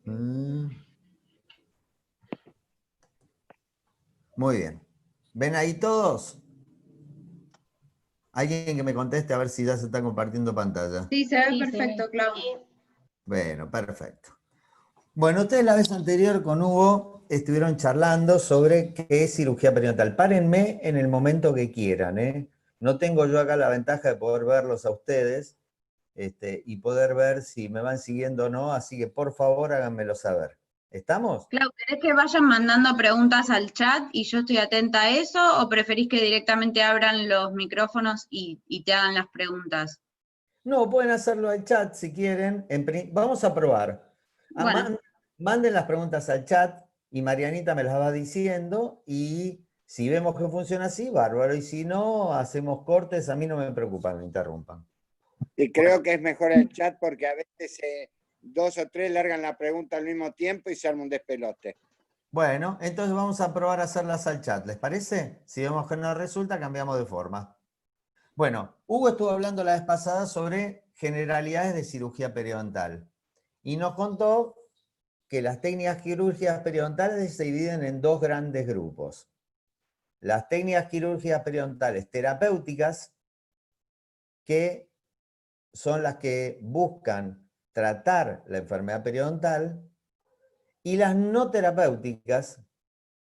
Mm. Muy bien. ¿Ven ahí todos? Alguien que me conteste a ver si ya se está compartiendo pantalla. Sí, se ve perfecto, Clau. Bueno, perfecto. Bueno, ustedes la vez anterior con Hugo estuvieron charlando sobre qué es cirugía perinatal. Párenme en el momento que quieran, ¿eh? No tengo yo acá la ventaja de poder verlos a ustedes y poder ver si me van siguiendo o no, así que por favor háganmelo saber. ¿Estamos? Clau, ¿querés que vayan mandando preguntas al chat y yo estoy atenta a eso? ¿O preferís que directamente abran los micrófonos y te hagan las preguntas? No, pueden hacerlo al chat si quieren. Vamos a probar. Bueno, Manden las preguntas al chat y Marianita me las va diciendo y si vemos que funciona así, bárbaro. Y si no, hacemos cortes, a mí no me preocupa, me interrumpan. Y creo que es mejor el chat porque a veces dos o tres largan la pregunta al mismo tiempo y se arma un despelote. Bueno, entonces vamos a probar a hacerlas al chat, ¿les parece? Si vemos que no resulta, cambiamos de forma. Bueno, Hugo estuvo hablando la vez pasada sobre generalidades de cirugía periodontal y nos contó que las técnicas quirúrgicas periodontales se dividen en dos grandes grupos. Las técnicas quirúrgicas periodontales terapéuticas, que son las que buscan tratar la enfermedad periodontal, y las no terapéuticas,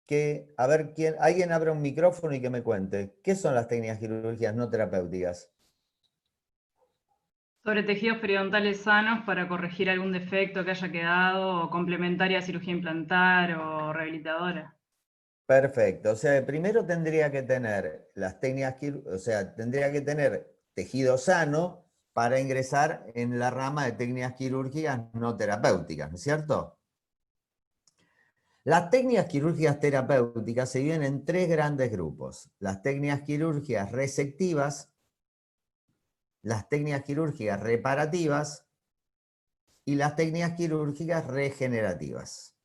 que, a ver, alguien abre un micrófono y que me cuente, ¿qué son las técnicas quirúrgicas no terapéuticas? Sobre tejidos periodontales sanos para corregir algún defecto que haya quedado, o complementaria a cirugía implantar o rehabilitadora. Perfecto, o sea, primero tendría que tener las técnicas, o sea, tendría que tener tejido sano para ingresar en la rama de técnicas quirúrgicas no terapéuticas, ¿no es cierto? Las técnicas quirúrgicas terapéuticas se dividen en tres grandes grupos: las técnicas quirúrgicas resectivas, las técnicas quirúrgicas reparativas y las técnicas quirúrgicas regenerativas.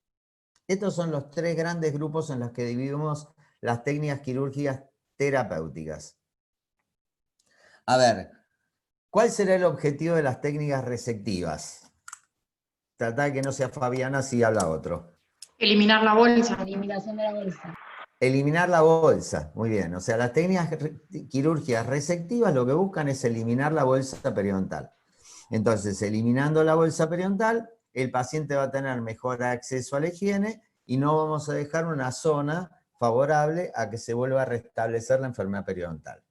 Estos son los tres grandes grupos en los que dividimos las técnicas quirúrgicas terapéuticas. A ver, ¿cuál será el objetivo de las técnicas resectivas? Tratar de que no sea Fabiana si habla otro. Eliminar la bolsa. Eliminación de la bolsa. Eliminar la bolsa, muy bien. O sea, las técnicas quirúrgicas resectivas lo que buscan es eliminar la bolsa periodontal. Entonces, eliminando la bolsa periodontal, el paciente va a tener mejor acceso a la higiene y no vamos a dejar una zona favorable a que se vuelva a restablecer la enfermedad periodontal.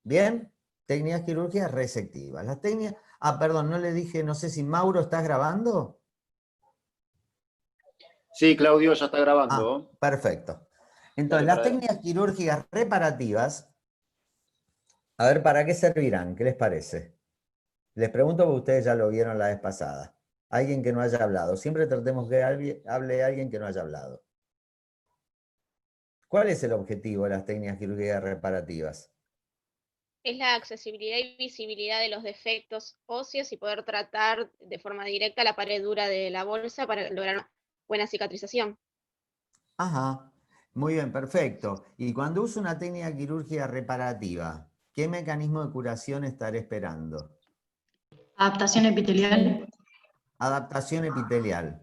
Bien, técnicas quirúrgicas resectivas. Las técnicas... Ah, perdón, no le dije, no sé si Mauro, ¿estás grabando? Sí, Claudio, ya está grabando. Perfecto. Entonces, Dale las para adelante. técnicas quirúrgicas reparativas, a ver, ¿para qué servirán? ¿Qué les parece? Les pregunto porque ustedes ya lo vieron la vez pasada. Alguien que no haya hablado. Siempre tratemos que hable alguien que no haya hablado. ¿Cuál es el objetivo de las técnicas quirúrgicas reparativas? Es la accesibilidad y visibilidad de los defectos óseos y poder tratar de forma directa la pared dura de la bolsa para lograr una buena cicatrización. Ajá, muy bien, perfecto. Y cuando uso una técnica quirúrgica reparativa, ¿qué mecanismo de curación estaré esperando? Adaptación epitelial. Adaptación epitelial.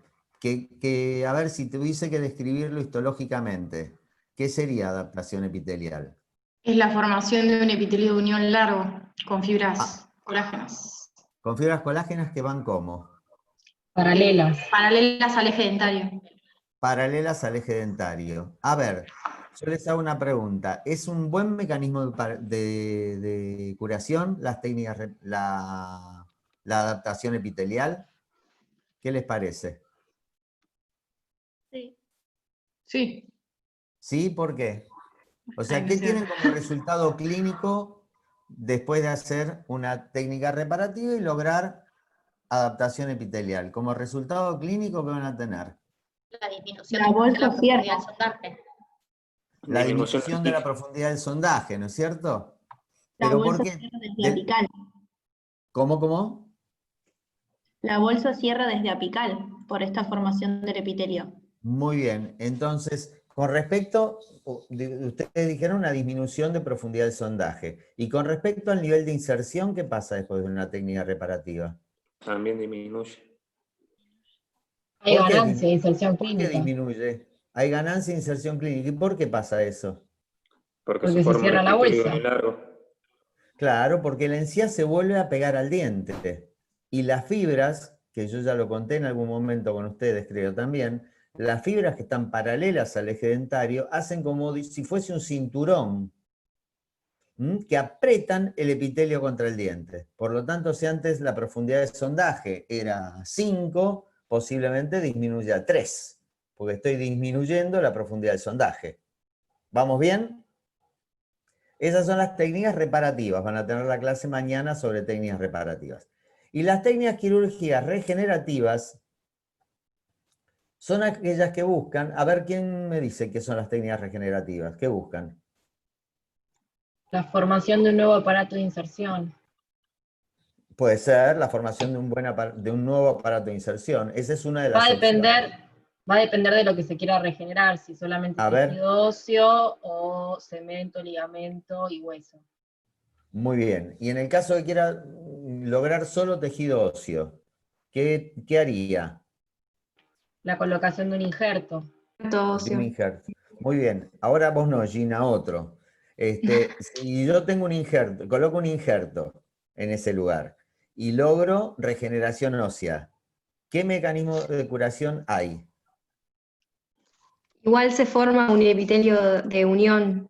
A ver, si tuviese que describirlo histológicamente, ¿qué sería adaptación epitelial? Es la formación de un epitelio de unión largo con fibras colágenas. Con fibras colágenas que van como Paralelas. Paralelas al eje dentario. paralelas al eje dentario. A ver, yo les hago una pregunta. ¿Es un buen mecanismo de curación las técnicas, la adaptación epitelial? ¿Qué les parece? Sí. Sí. ¿Sí? ¿Por qué? O sea, ¿qué tienen como resultado clínico después de hacer una técnica reparativa y lograr adaptación epitelial? Como resultado clínico, ¿qué van a tener? La disminución de la profundidad del sondaje. La Disminución disminución de la profundidad del sondaje, ¿no es cierto? La ¿Pero por bolsa qué? cierra desde apical. ¿Cómo? La bolsa cierra desde apical por esta formación del epitelio. Muy bien. Entonces, con respecto, ustedes dijeron una disminución de profundidad del sondaje. Y con respecto al nivel de inserción, ¿qué pasa después de una técnica reparativa? también disminuye. Hay ¿Por qué ganancia, inserción ¿Por qué clínica, disminuye? Hay ganancia e inserción clínica. ¿Y por qué pasa eso? Porque se porque se forma un cierra la epitelio bolsa. muy largo. Claro, porque la encía se vuelve a pegar al diente. Y las fibras, que yo ya lo conté en algún momento con ustedes, creo también, las fibras que están paralelas al eje dentario hacen como si fuese un cinturón, que apretan el epitelio contra el diente. Por lo tanto, si antes la profundidad de sondaje era 5, posiblemente disminuya a 3, porque estoy disminuyendo la profundidad del sondaje. ¿Vamos bien? Esas son las técnicas reparativas. Van a tener la clase mañana sobre técnicas reparativas. Y las técnicas quirúrgicas regenerativas son aquellas que buscan, a ver quién me dice qué son las técnicas regenerativas, ¿qué buscan? La formación de un nuevo aparato de inserción. Puede ser la formación de un nuevo aparato de inserción. Esa es una de las opciones. Va a depender de lo que se quiera regenerar, si solamente A ver. tejido óseo o cemento, ligamento y hueso. Muy bien. Y en el caso de que quiera lograr solo tejido óseo, ¿qué haría? La colocación de un injerto. De un injerto. Muy bien. Ahora vos no, Gina, otro. Si yo tengo un injerto, coloco un injerto en ese lugar y logro regeneración ósea, ¿qué mecanismo de curación hay? Igual se forma un epitelio de unión.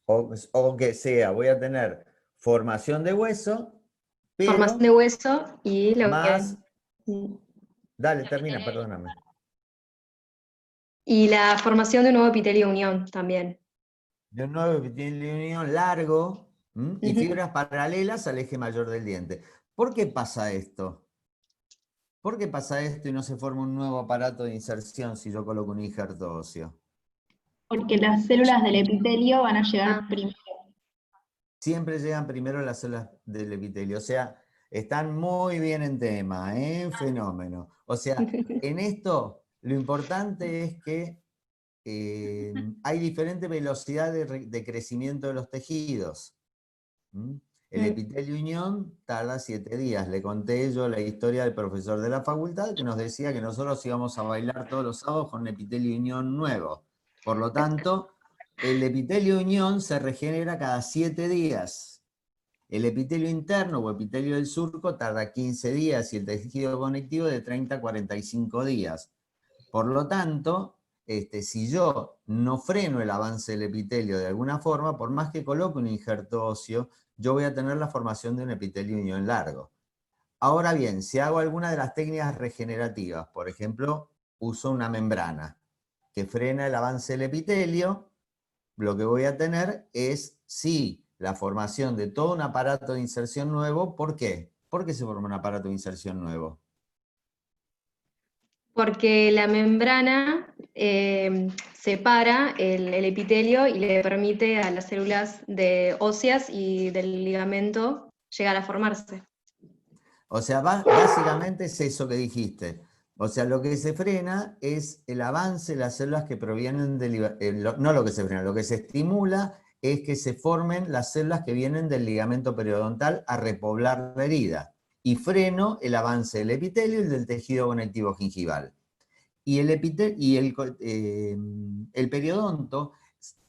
O que sea, voy a tener formación de hueso, pero Formación de hueso y lo más... que... Dale, termina, perdóname. Y la formación de un nuevo epitelio de unión también. De un nuevo epitelio de unión largo y Ujú. fibras paralelas al eje mayor del diente. ¿Por qué pasa esto? ¿Por qué pasa esto y no se forma un nuevo aparato de inserción si yo coloco un injerto óseo? Porque las células del epitelio van a llegar primero. Siempre llegan primero las células del epitelio. O sea, están muy bien en tema, fenómeno. O sea, en esto lo importante es que hay diferente velocidad de crecimiento de los tejidos. El epitelio unión tarda 7 días. Le conté yo la historia del profesor de la facultad que nos decía que nosotros íbamos a bailar todos los sábados con un epitelio unión nuevo. Por lo tanto, el epitelio unión se regenera cada 7 días. El epitelio interno o epitelio del surco tarda 15 días y el tejido conectivo de 30 a 45 días. Por lo tanto, si yo no freno el avance del epitelio de alguna forma, por más que coloque un injerto óseo, yo voy a tener la formación de un epitelio unión largo. Ahora bien, si hago alguna de las técnicas regenerativas, por ejemplo, uso una membrana que frena el avance del epitelio, lo que voy a tener es, sí, la formación de todo un aparato de inserción nuevo. ¿Por qué? ¿Por qué se forma un aparato de inserción nuevo? Porque la membrana separa el epitelio y le permite a las células óseas y del ligamento llegar a formarse. O sea, básicamente es eso que dijiste. O sea, lo que se frena es el avance de las células que provienen del... no lo que se frena, lo que se estimula es que se formen las células que vienen del ligamento periodontal a repoblar la herida. Y freno el avance del epitelio y del tejido conectivo gingival. Y el periodonto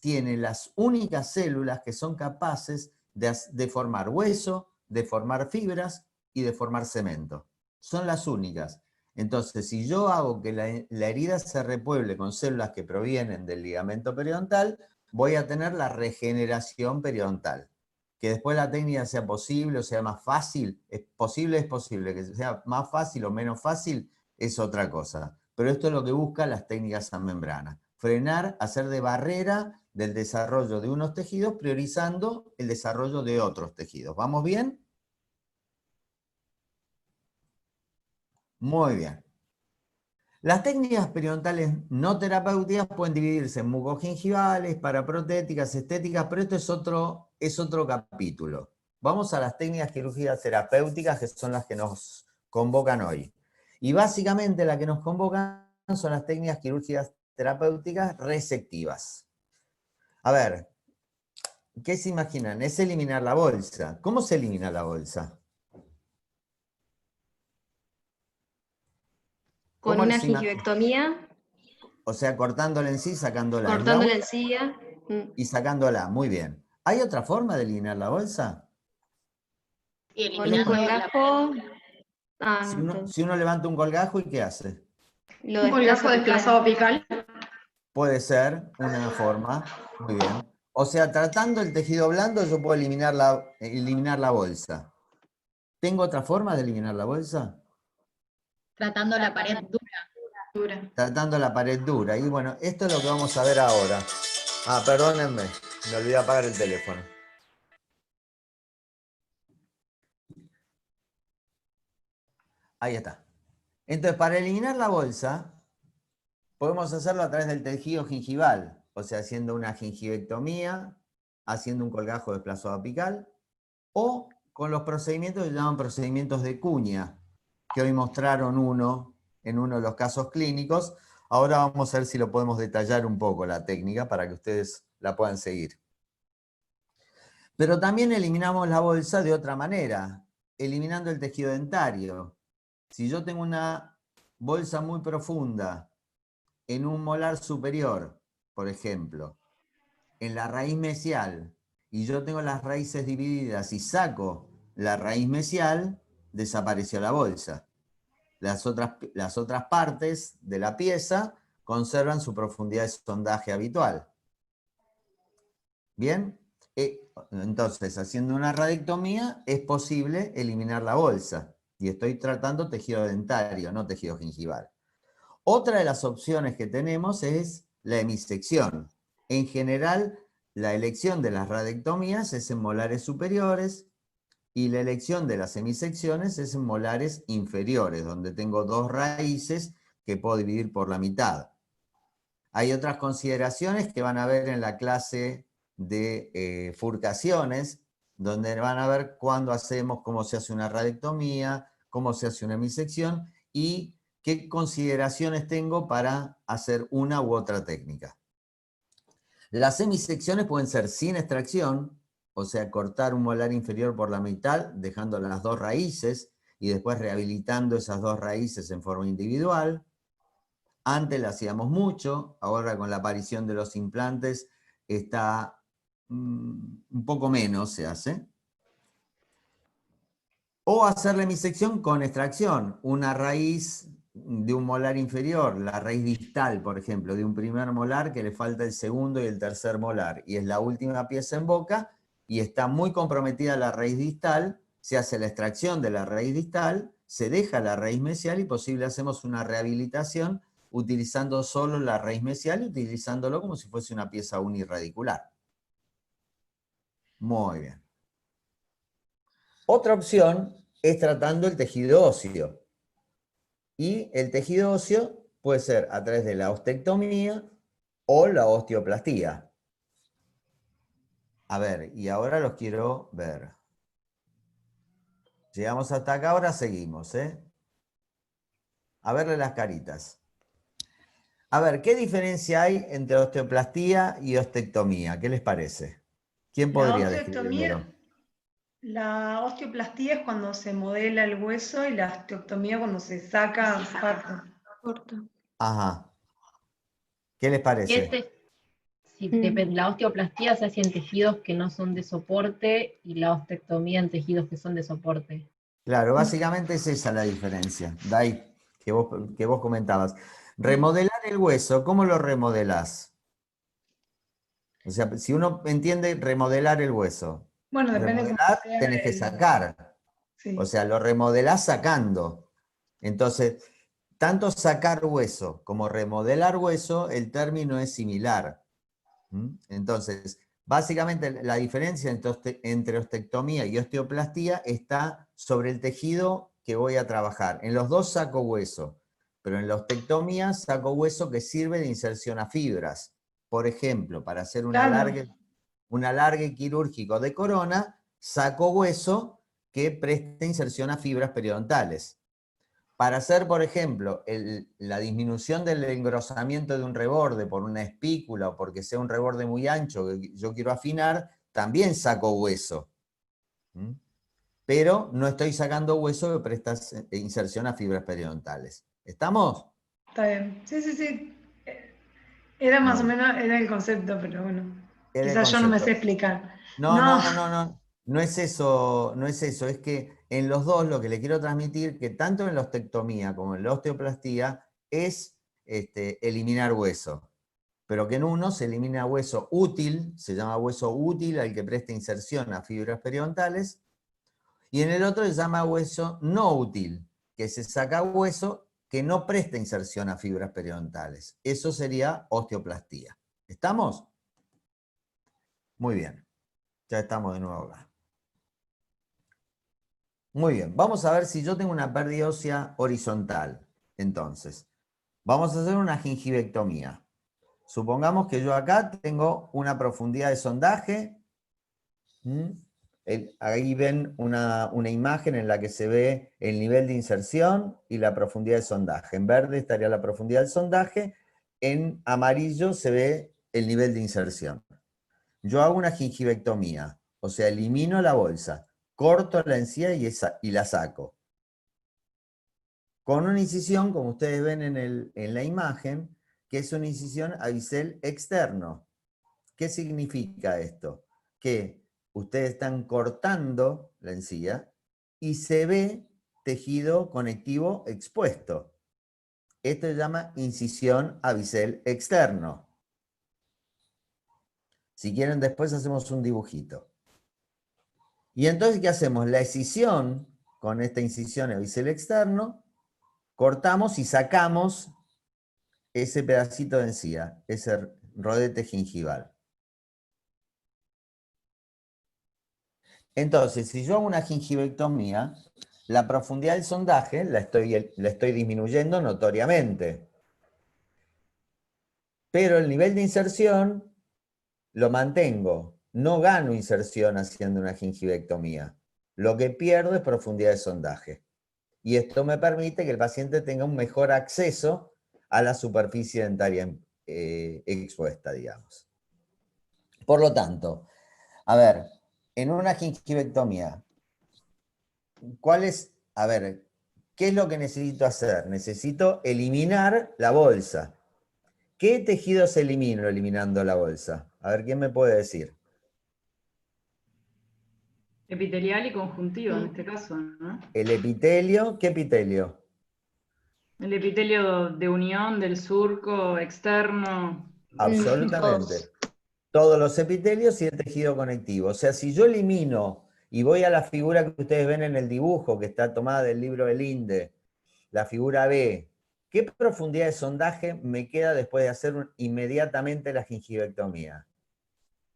tiene las únicas células que son capaces de formar hueso, de formar fibras y de formar cemento. Son las únicas. Entonces, si yo hago que la herida se repueble con células que provienen del ligamento periodontal, voy a tener la regeneración periodontal. Que después la técnica sea posible o sea más fácil, es posible, que sea más fácil o menos fácil, es otra cosa. Pero esto es lo que buscan las técnicas en membrana. Frenar, hacer de barrera del desarrollo de unos tejidos, priorizando el desarrollo de otros tejidos. ¿Vamos bien? Muy bien. Las técnicas periodontales no terapéuticas pueden dividirse en mucogingivales, paraprotéticas, estéticas, pero esto es otro capítulo. Vamos a las técnicas quirúrgicas terapéuticas, que son las que nos convocan hoy. Y básicamente las que nos convocan son las técnicas quirúrgicas terapéuticas resectivas. A ver, ¿qué se imaginan? Es eliminar la bolsa. ¿Cómo se elimina la bolsa? Con ¿Cómo una se imagina? gingivectomía, O sea, cortándola en sí, sacándola. En la cortando la bolsa encía. y sacándola. Muy bien. ¿Hay otra forma de eliminar la bolsa? Y Con un eliminando colgajo. Ah, Si no, uno, si uno levanta un colgajo, ¿y qué hace? lo Un colgajo desplazo apical. desplazado apical. Puede ser una forma. Muy bien. O sea, tratando el tejido blando, yo puedo eliminar la bolsa. ¿Tengo otra forma de eliminar la bolsa? tratando la pared dura. Tratando la pared dura. Y bueno, esto es lo que vamos a ver ahora. Ah, perdónenme, me olvidé apagar el teléfono. Ahí está. Entonces, para eliminar la bolsa, podemos hacerlo a través del tejido gingival, o sea, haciendo una gingivectomía, haciendo un colgajo desplazado apical, o con los procedimientos que se llaman procedimientos de cuña, que hoy mostraron en uno de los casos clínicos. Ahora vamos a ver si lo podemos detallar un poco la técnica para que ustedes la puedan seguir. Pero también eliminamos la bolsa de otra manera, eliminando el tejido dentario. Si yo tengo una bolsa muy profunda en un molar superior, por ejemplo, en la raíz mesial, y yo tengo las raíces divididas y saco la raíz mesial, desapareció la bolsa. Las otras partes de la pieza conservan su profundidad de sondaje habitual. ¿Bien? Entonces, haciendo una radectomía es posible eliminar la bolsa. Y estoy tratando tejido dentario, no tejido gingival. Otra de las opciones que tenemos es la hemisección. En general, la elección de las radectomías es en molares superiores y la elección de las hemisecciones es en molares inferiores, donde tengo dos raíces que puedo dividir por la mitad. Hay otras consideraciones que van a ver en la clase de furcaciones, donde van a ver cuándo hacemos, cómo se hace una radectomía, cómo se hace una hemisección y qué consideraciones tengo para hacer una u otra técnica. Las hemisecciones pueden ser sin extracción, o sea, cortar un molar inferior por la mitad, dejando las dos raíces y después rehabilitando esas dos raíces en forma individual. Antes la hacíamos mucho, ahora con la aparición de los implantes está un poco menos se hace. O hacer la hemisección con extracción, una raíz de un molar inferior, la raíz distal, por ejemplo, de un primer molar que le falta el segundo y el tercer molar, y es la última pieza en boca, y está muy comprometida la raíz distal, se hace la extracción de la raíz distal, se deja la raíz mesial y posible hacemos una rehabilitación utilizando solo la raíz mesial y utilizándolo como si fuese una pieza uniradicular. Muy bien. Otra opción es tratando el tejido óseo. Y el tejido óseo puede ser a través de la ostectomía o la osteoplastía. A ver, y ahora los quiero ver. Llegamos hasta acá, ahora seguimos, ¿eh? A verle las caritas. A ver, ¿qué diferencia hay entre osteoplastía y ostectomía? ¿Qué les parece? ¿Quién podría describirlo? La osteoplastía es cuando se modela el hueso y la osteotomía cuando se saca parte. Ajá. ¿Qué les parece? La osteoplastía se hace en tejidos que no son de soporte y la ostectomía en tejidos que son de soporte. Claro, básicamente es esa la diferencia, Dai, que vos comentabas. Remodelar el hueso, ¿cómo lo remodelás? O sea, si uno entiende remodelar el hueso, Bueno, depende de remodelar cómo sea tenés que sacar. Sí. O sea, lo remodelás sacando. Entonces, tanto sacar hueso como remodelar hueso, el término es similar. Entonces, básicamente la diferencia entre ostectomía y osteoplastía está sobre el tejido que voy a trabajar. En los dos saco hueso, pero en la ostectomía saco hueso que sirve de inserción a fibras. Por ejemplo, para hacer un alargue quirúrgico de corona, saco hueso que presta inserción a fibras periodontales. Para hacer, por ejemplo, la disminución del engrosamiento de un reborde por una espícula o porque sea un reborde muy ancho que yo quiero afinar, también saco hueso. Pero no estoy sacando hueso que presta inserción a fibras periodontales. ¿Estamos? Está bien. Sí, sí, sí. Era más o Muy menos, era el concepto, pero bueno. Era el Quizás yo no me sé concepto. explicar. No, No, no, no, no. No es eso, no es eso. Es que en los dos lo que le quiero transmitir, que tanto en la ostectomía como en la osteoplastía, es eliminar hueso. Pero que en uno se elimina hueso útil, se llama hueso útil al que presta inserción a fibras periodontales, y en el otro se llama hueso no útil, que se saca hueso que no presta inserción a fibras periodontales. Eso sería osteoplastía. ¿Estamos? Muy bien. Ya estamos de nuevo acá. Muy bien. Vamos a ver si yo tengo una pérdida ósea horizontal. Entonces, vamos a hacer una gingivectomía. Supongamos que yo acá tengo una profundidad de sondaje. Ahí ven una imagen en la que se ve el nivel de inserción y la profundidad de sondaje. En verde estaría la profundidad del sondaje, en amarillo se ve el nivel de inserción. Yo hago una gingivectomía, o sea, elimino la bolsa, corto la encía y la saco. Con una incisión, como ustedes ven en la imagen, que es una incisión a bisel externo. ¿Qué significa esto? Que ustedes están cortando la encía y se ve tejido conectivo expuesto. Esto se llama incisión a bisel externo. Si quieren, después hacemos un dibujito. Y entonces, ¿qué hacemos? La escisión, con esta incisión a bisel externo, cortamos y sacamos ese pedacito de encía, ese rodete gingival. Entonces, si yo hago una gingivectomía, la profundidad del sondaje la estoy disminuyendo notoriamente. Pero el nivel de inserción lo mantengo. No gano inserción haciendo una gingivectomía. Lo que pierdo es profundidad de sondaje. Y esto me permite que el paciente tenga un mejor acceso a la superficie dentaria expuesta, digamos. Por lo tanto, a ver, en una gingivectomía, ¿qué es lo que necesito hacer? Necesito eliminar la bolsa. ¿Qué tejidos elimino eliminando la bolsa? A ver, ¿quién me puede decir? Epitelial y conjuntivo en este caso, ¿no? El epitelio, ¿qué epitelio? El epitelio de unión del surco externo. Absolutamente. Todos los epitelios y el tejido conectivo. O sea, si yo elimino y voy a la figura que ustedes ven en el dibujo, que está tomada del libro del INDE, la figura B, ¿qué profundidad de sondaje me queda después de hacer inmediatamente la gingivectomía?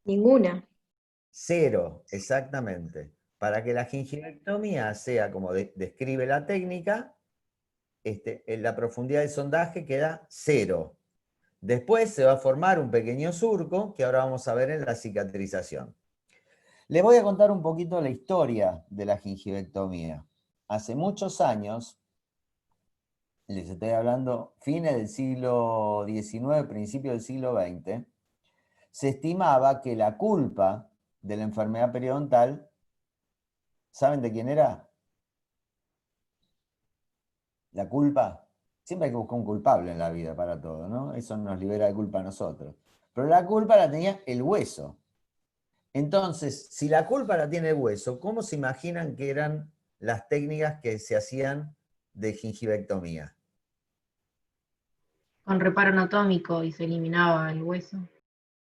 Ninguna. 0, exactamente. Para que la gingivectomía sea como describe la técnica, en la profundidad de sondaje queda 0. Después se va a formar un pequeño surco que ahora vamos a ver en la cicatrización. Les voy a contar un poquito la historia de la gingivectomía. Hace muchos años, les estoy hablando fines del siglo XIX, principios del siglo XX, se estimaba que la culpa de la enfermedad periodontal, ¿saben de quién era? La culpa, siempre hay que buscar un culpable en la vida para todo, ¿no? Eso nos libera de culpa a nosotros. Pero la culpa la tenía el hueso. Entonces, si la culpa la tiene el hueso, ¿cómo se imaginan que eran las técnicas que se hacían de gingivectomía? Con reparo anatómico y se eliminaba el hueso.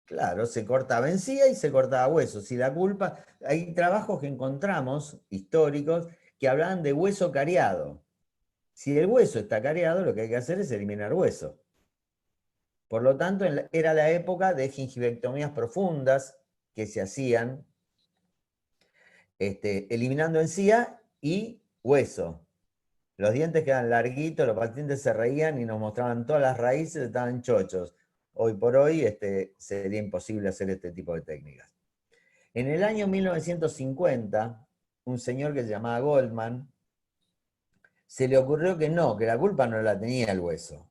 Claro, se cortaba encía y se cortaba hueso. Si la culpa, hay trabajos que encontramos históricos que hablaban de hueso cariado. Si el hueso está cariado, lo que hay que hacer es eliminar hueso. Por lo tanto, era la época de gingivectomías profundas que se hacían eliminando encía y hueso. Los dientes quedan larguitos, los pacientes se reían y nos mostraban todas las raíces, estaban chochos. Hoy por hoy sería imposible hacer este tipo de técnicas. En el año 1950, un señor que se llamaba Goldman, se le ocurrió que no, que la culpa no la tenía el hueso.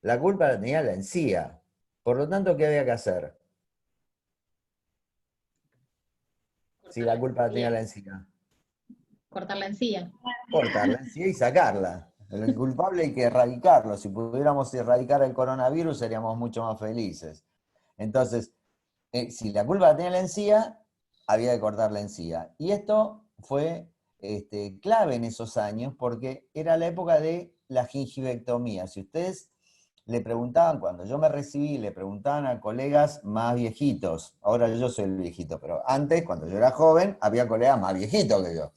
La culpa la tenía la encía. Por lo tanto, ¿qué había que hacer? Si la culpa la tenía la encía. Cortar la encía. Cortar la encía y sacarla. El culpable hay que erradicarlo. Si pudiéramos erradicar el coronavirus seríamos mucho más felices. Entonces, si la culpa la tenía la encía, había que cortar la encía. Y esto fue clave en esos años porque era la época de la gingivectomía. Si ustedes le preguntaban, cuando yo me recibí, le preguntaban a colegas más viejitos, ahora yo soy el viejito, pero antes, cuando yo era joven, había colegas más viejitos que yo.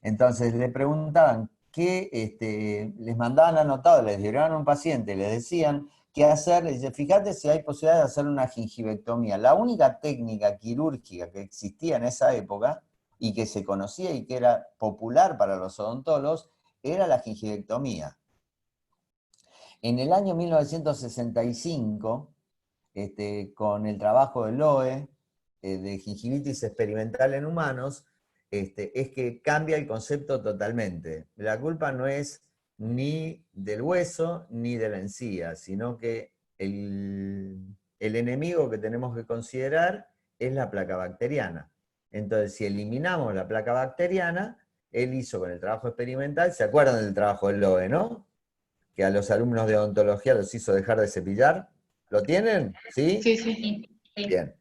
Entonces le preguntaban qué, les mandaban anotado, les dieron a un paciente, les decían qué hacer, les dice, fíjate si hay posibilidad de hacer una gingivectomía. La única técnica quirúrgica que existía en esa época, y que se conocía y que era popular para los odontólogos, era la gingivectomía. En el año 1965, con el trabajo de Loe, de gingivitis experimental en humanos, es que cambia el concepto totalmente. La culpa no es ni del hueso ni de la encía, sino que el enemigo que tenemos que considerar es la placa bacteriana. Entonces, si eliminamos la placa bacteriana, él hizo con el trabajo experimental, ¿se acuerdan del trabajo de Loe, no? Que a los alumnos de odontología los hizo dejar de cepillar. ¿Lo tienen? ¿Sí? Sí. Bien.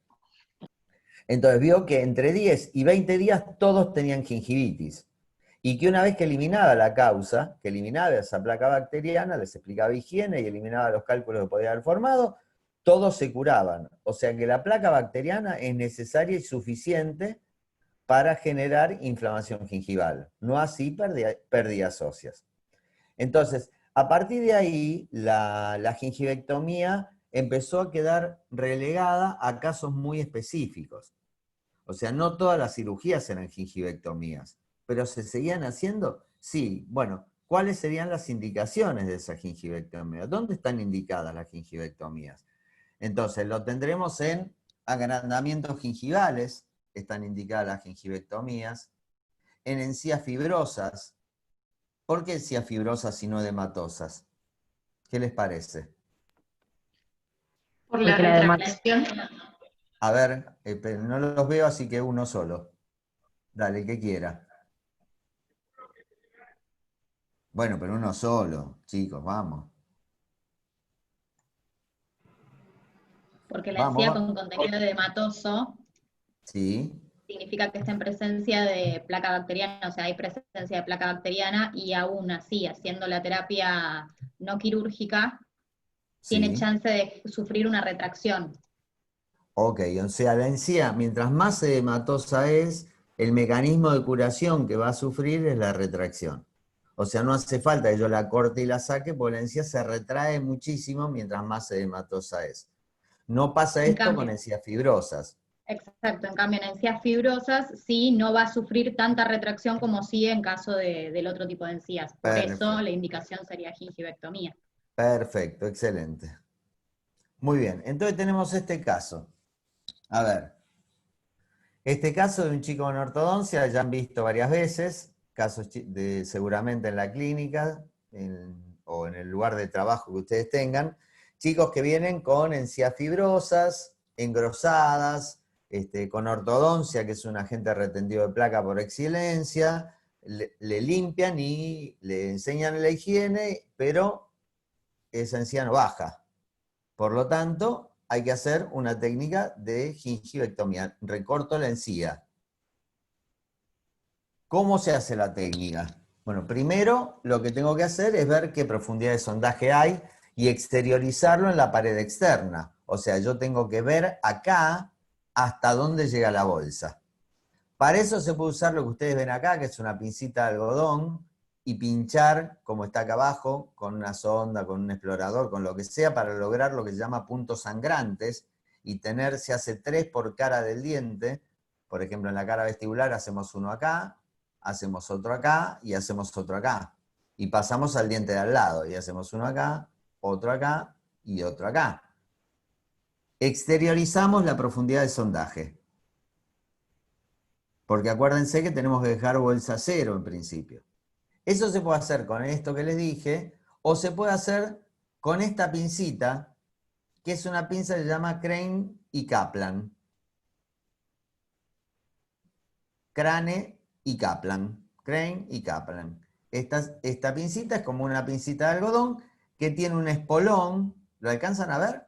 Entonces vio que entre 10 y 20 días todos tenían gingivitis. Y que una vez que eliminaba la causa, que eliminaba esa placa bacteriana, les explicaba higiene y eliminaba los cálculos que podía haber formado, todos se curaban. O sea que la placa bacteriana es necesaria y suficiente para generar inflamación gingival. No así pérdidas óseas. Entonces, a partir de ahí, la gingivectomía empezó a quedar relegada a casos muy específicos. O sea, no todas las cirugías eran gingivectomías, pero ¿se seguían haciendo? Sí. Bueno, ¿cuáles serían las indicaciones de esa gingivectomía? ¿Dónde están indicadas las gingivectomías? Entonces, lo tendremos en agrandamientos gingivales, están indicadas las gingivectomías, en encías fibrosas. ¿Por qué encías fibrosas y no edematosas? ¿Qué les parece? Por la retracción. A ver, no los veo, así que uno solo. Dale, que quiera. Bueno, pero uno solo, chicos, vamos. Porque la encía con contenido edematoso Sí. significa que está en presencia de placa bacteriana, o sea, hay presencia de placa bacteriana y aún así, haciendo la terapia no quirúrgica, tiene chance de sufrir una retracción. Ok, o sea, la encía, mientras más edematosa es, el mecanismo de curación que va a sufrir es la retracción. O sea, no hace falta que yo la corte y la saque, porque la encía se retrae muchísimo mientras más edematosa es. No pasa esto con encías fibrosas. Exacto, en cambio en encías fibrosas sí no va a sufrir tanta retracción como sí en caso del otro tipo de encías. Por eso la indicación sería gingivectomía. Perfecto, excelente. Muy bien, entonces tenemos este caso. A ver, este caso de un chico con ortodoncia, ya han visto varias veces, casos seguramente en la clínica o en el lugar de trabajo que ustedes tengan, chicos que vienen con encías fibrosas, engrosadas, con ortodoncia, que es un agente retentivo de placa por excelencia, le limpian y le enseñan la higiene, pero esa encía no baja. Por lo tanto, hay que hacer una técnica de gingivectomía. Recorto la encía. ¿Cómo se hace la técnica? Bueno, primero lo que tengo que hacer es ver qué profundidad de sondaje hay y exteriorizarlo en la pared externa. O sea, yo tengo que ver acá hasta dónde llega la bolsa. Para eso se puede usar lo que ustedes ven acá, que es una pincita de algodón, y pinchar, como está acá abajo, con una sonda, con un explorador, con lo que sea, para lograr lo que se llama puntos sangrantes, y se hace 3 por cara del diente. Por ejemplo, en la cara vestibular hacemos uno acá, hacemos otro acá, y hacemos otro acá. Y pasamos al diente de al lado, y hacemos uno acá, otro acá, y otro acá. Exteriorizamos la profundidad de sondaje. Porque acuérdense que tenemos que dejar bolsa cero en principio. Eso se puede hacer con esto que les dije, o se puede hacer con esta pincita, que es una pinza que se llama Crane y Kaplan. Crane y Kaplan. Crane y Kaplan. esta pincita es como una pincita de algodón que tiene un espolón. ¿Lo alcanzan a ver?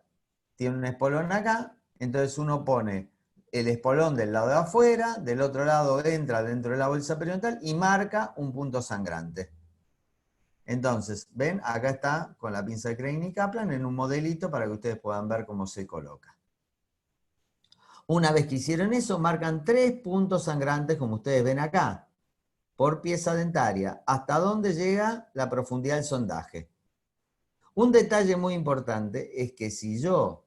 Tiene un espolón acá. Entonces uno pone el espolón del lado de afuera, del otro lado entra dentro de la bolsa periodontal y marca un punto sangrante. Entonces, ven, acá está con la pinza de Crane y Kaplan en un modelito para que ustedes puedan ver cómo se coloca. Una vez que hicieron eso, marcan 3 puntos sangrantes, como ustedes ven acá, por pieza dentaria, hasta dónde llega la profundidad del sondaje. Un detalle muy importante es que si yo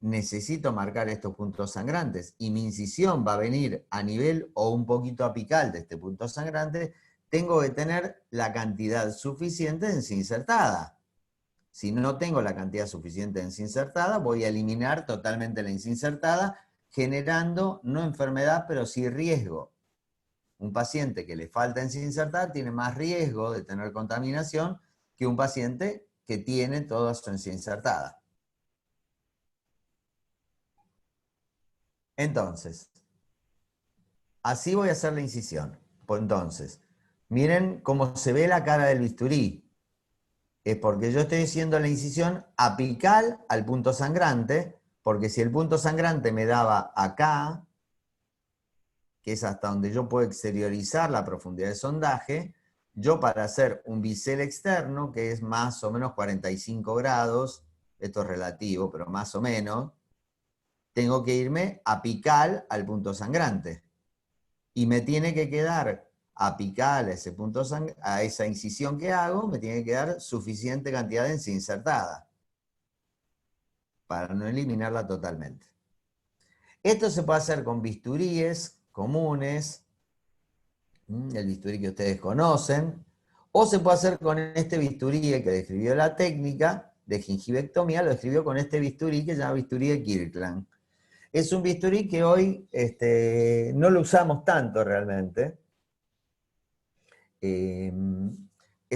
necesito marcar estos puntos sangrantes y mi incisión va a venir a nivel o un poquito apical de este punto sangrante, tengo que tener la cantidad suficiente de insertada. Si no tengo la cantidad suficiente de insertada, voy a eliminar totalmente la insertada, generando no enfermedad, pero sí riesgo. Un paciente que le falta insertada tiene más riesgo de tener contaminación que un paciente que tiene toda su insertada. Entonces, así voy a hacer la incisión. Pues entonces, miren cómo se ve la cara del bisturí. Es porque yo estoy haciendo la incisión apical al punto sangrante, porque si el punto sangrante me daba acá, que es hasta donde yo puedo exteriorizar la profundidad de sondaje, yo para hacer un bisel externo, que es más o menos 45 grados, esto es relativo, pero más o menos, tengo que irme apical al punto sangrante. Y me tiene que quedar apical a ese punto a esa incisión que hago, me tiene que quedar suficiente cantidad de insertada para no eliminarla totalmente. Esto se puede hacer con bisturíes comunes, el bisturí que ustedes conocen, o se puede hacer con este bisturí que describió la técnica de gingivectomía, lo describió con este bisturí que se llama bisturí de Kirkland. Es un bisturí que hoy no lo usamos tanto realmente. Es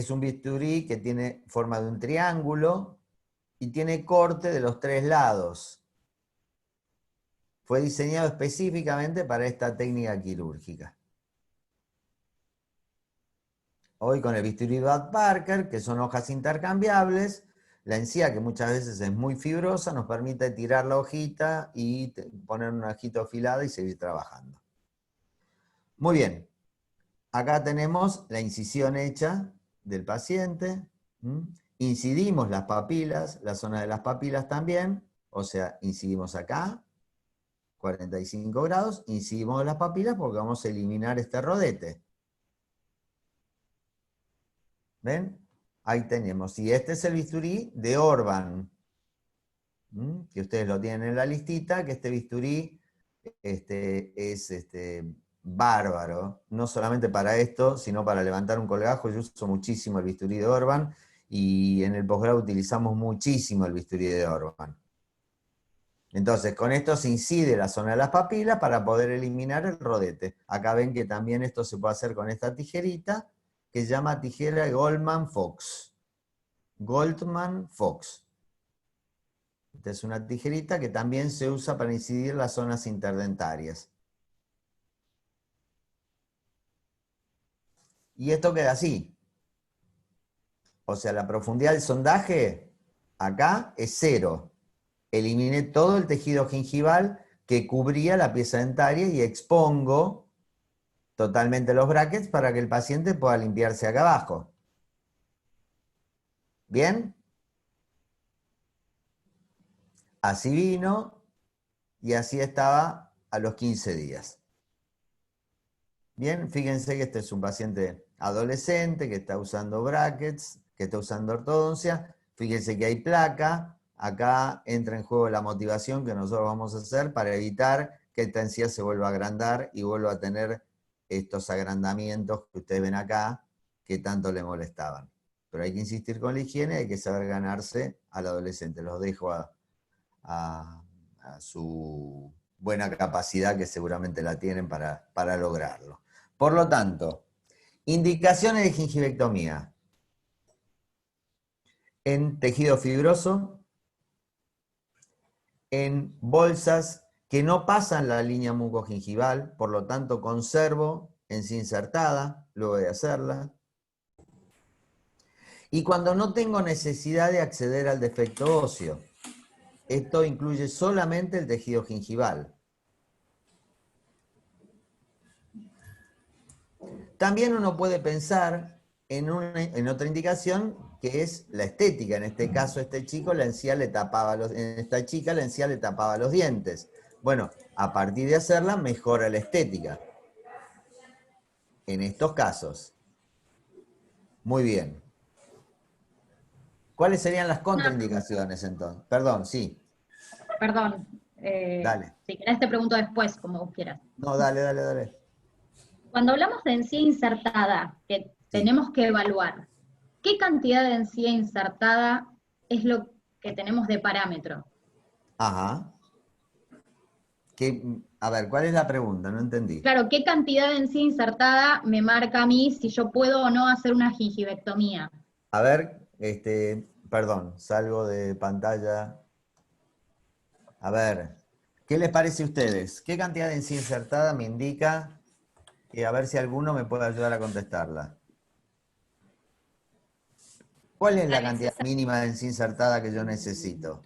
un bisturí que tiene forma de un triángulo y tiene corte de los 3 lados. Fue diseñado específicamente para esta técnica quirúrgica. Hoy con el bisturí Bud Parker, que son hojas intercambiables, la encía, que muchas veces es muy fibrosa, nos permite tirar la hojita y poner una hojita afilada y seguir trabajando. Muy bien. Acá tenemos la incisión hecha del paciente. Incidimos las papilas, la zona de las papilas también. O sea, incidimos acá, 45 grados, incidimos las papilas porque vamos a eliminar este rodete. ¿Ven? Ahí tenemos. Y este es el bisturí de Orban, que ustedes lo tienen en la listita, que este bisturí es bárbaro, no solamente para esto, sino para levantar un colgajo. Yo uso muchísimo el bisturí de Orban, y en el posgrado utilizamos muchísimo el bisturí de Orban. Entonces, con esto se incide la zona de las papilas para poder eliminar el rodete. Acá ven que también esto se puede hacer con esta tijerita, que se llama tijera Goldman-Fox. Goldman-Fox. Esta es una tijerita que también se usa para incidir las zonas interdentarias. Y esto queda así. O sea, la profundidad del sondaje acá es 0. Eliminé todo el tejido gingival que cubría la pieza dentaria y expongo totalmente los brackets para que el paciente pueda limpiarse acá abajo. ¿Bien? Así vino y así estaba a los 15 días. Bien, fíjense que este es un paciente adolescente que está usando brackets, que está usando ortodoncia. Fíjense que hay placa. Acá entra en juego la motivación que nosotros vamos a hacer para evitar que esta encía se vuelva a agrandar y vuelva a tener estos agrandamientos que ustedes ven acá, que tanto le molestaban. Pero hay que insistir con la higiene, hay que saber ganarse al adolescente. Los dejo a su buena capacidad, que seguramente la tienen para lograrlo. Por lo tanto, indicaciones de gingivectomía. En tejido fibroso, en bolsas que no pasan la línea mucogingival, por lo tanto conservo encía insertada luego de hacerla. Y cuando no tengo necesidad de acceder al defecto óseo. Esto incluye solamente el tejido gingival. También uno puede pensar en otra indicación que es la estética. En este caso, esta chica la encía le tapaba los dientes. Bueno, a partir de hacerla mejora la estética. En estos casos. Muy bien. ¿Cuáles serían las contraindicaciones entonces? Perdón, sí. Perdón. Dale. Si querés te pregunto después, como vos quieras. No, dale. Cuando hablamos de encía insertada, que tenemos que evaluar, ¿qué cantidad de encía insertada es lo que tenemos de parámetro? Ajá. A ver, ¿cuál es la pregunta? No entendí. Claro, ¿qué cantidad de encía insertada me marca a mí si yo puedo o no hacer una gingivectomía? A ver, perdón, salgo de pantalla. A ver, ¿qué les parece a ustedes? ¿Qué cantidad de encía insertada me indica? A ver si alguno me puede ayudar a contestarla. ¿Cuál es la cantidad mínima de encía insertada que yo necesito?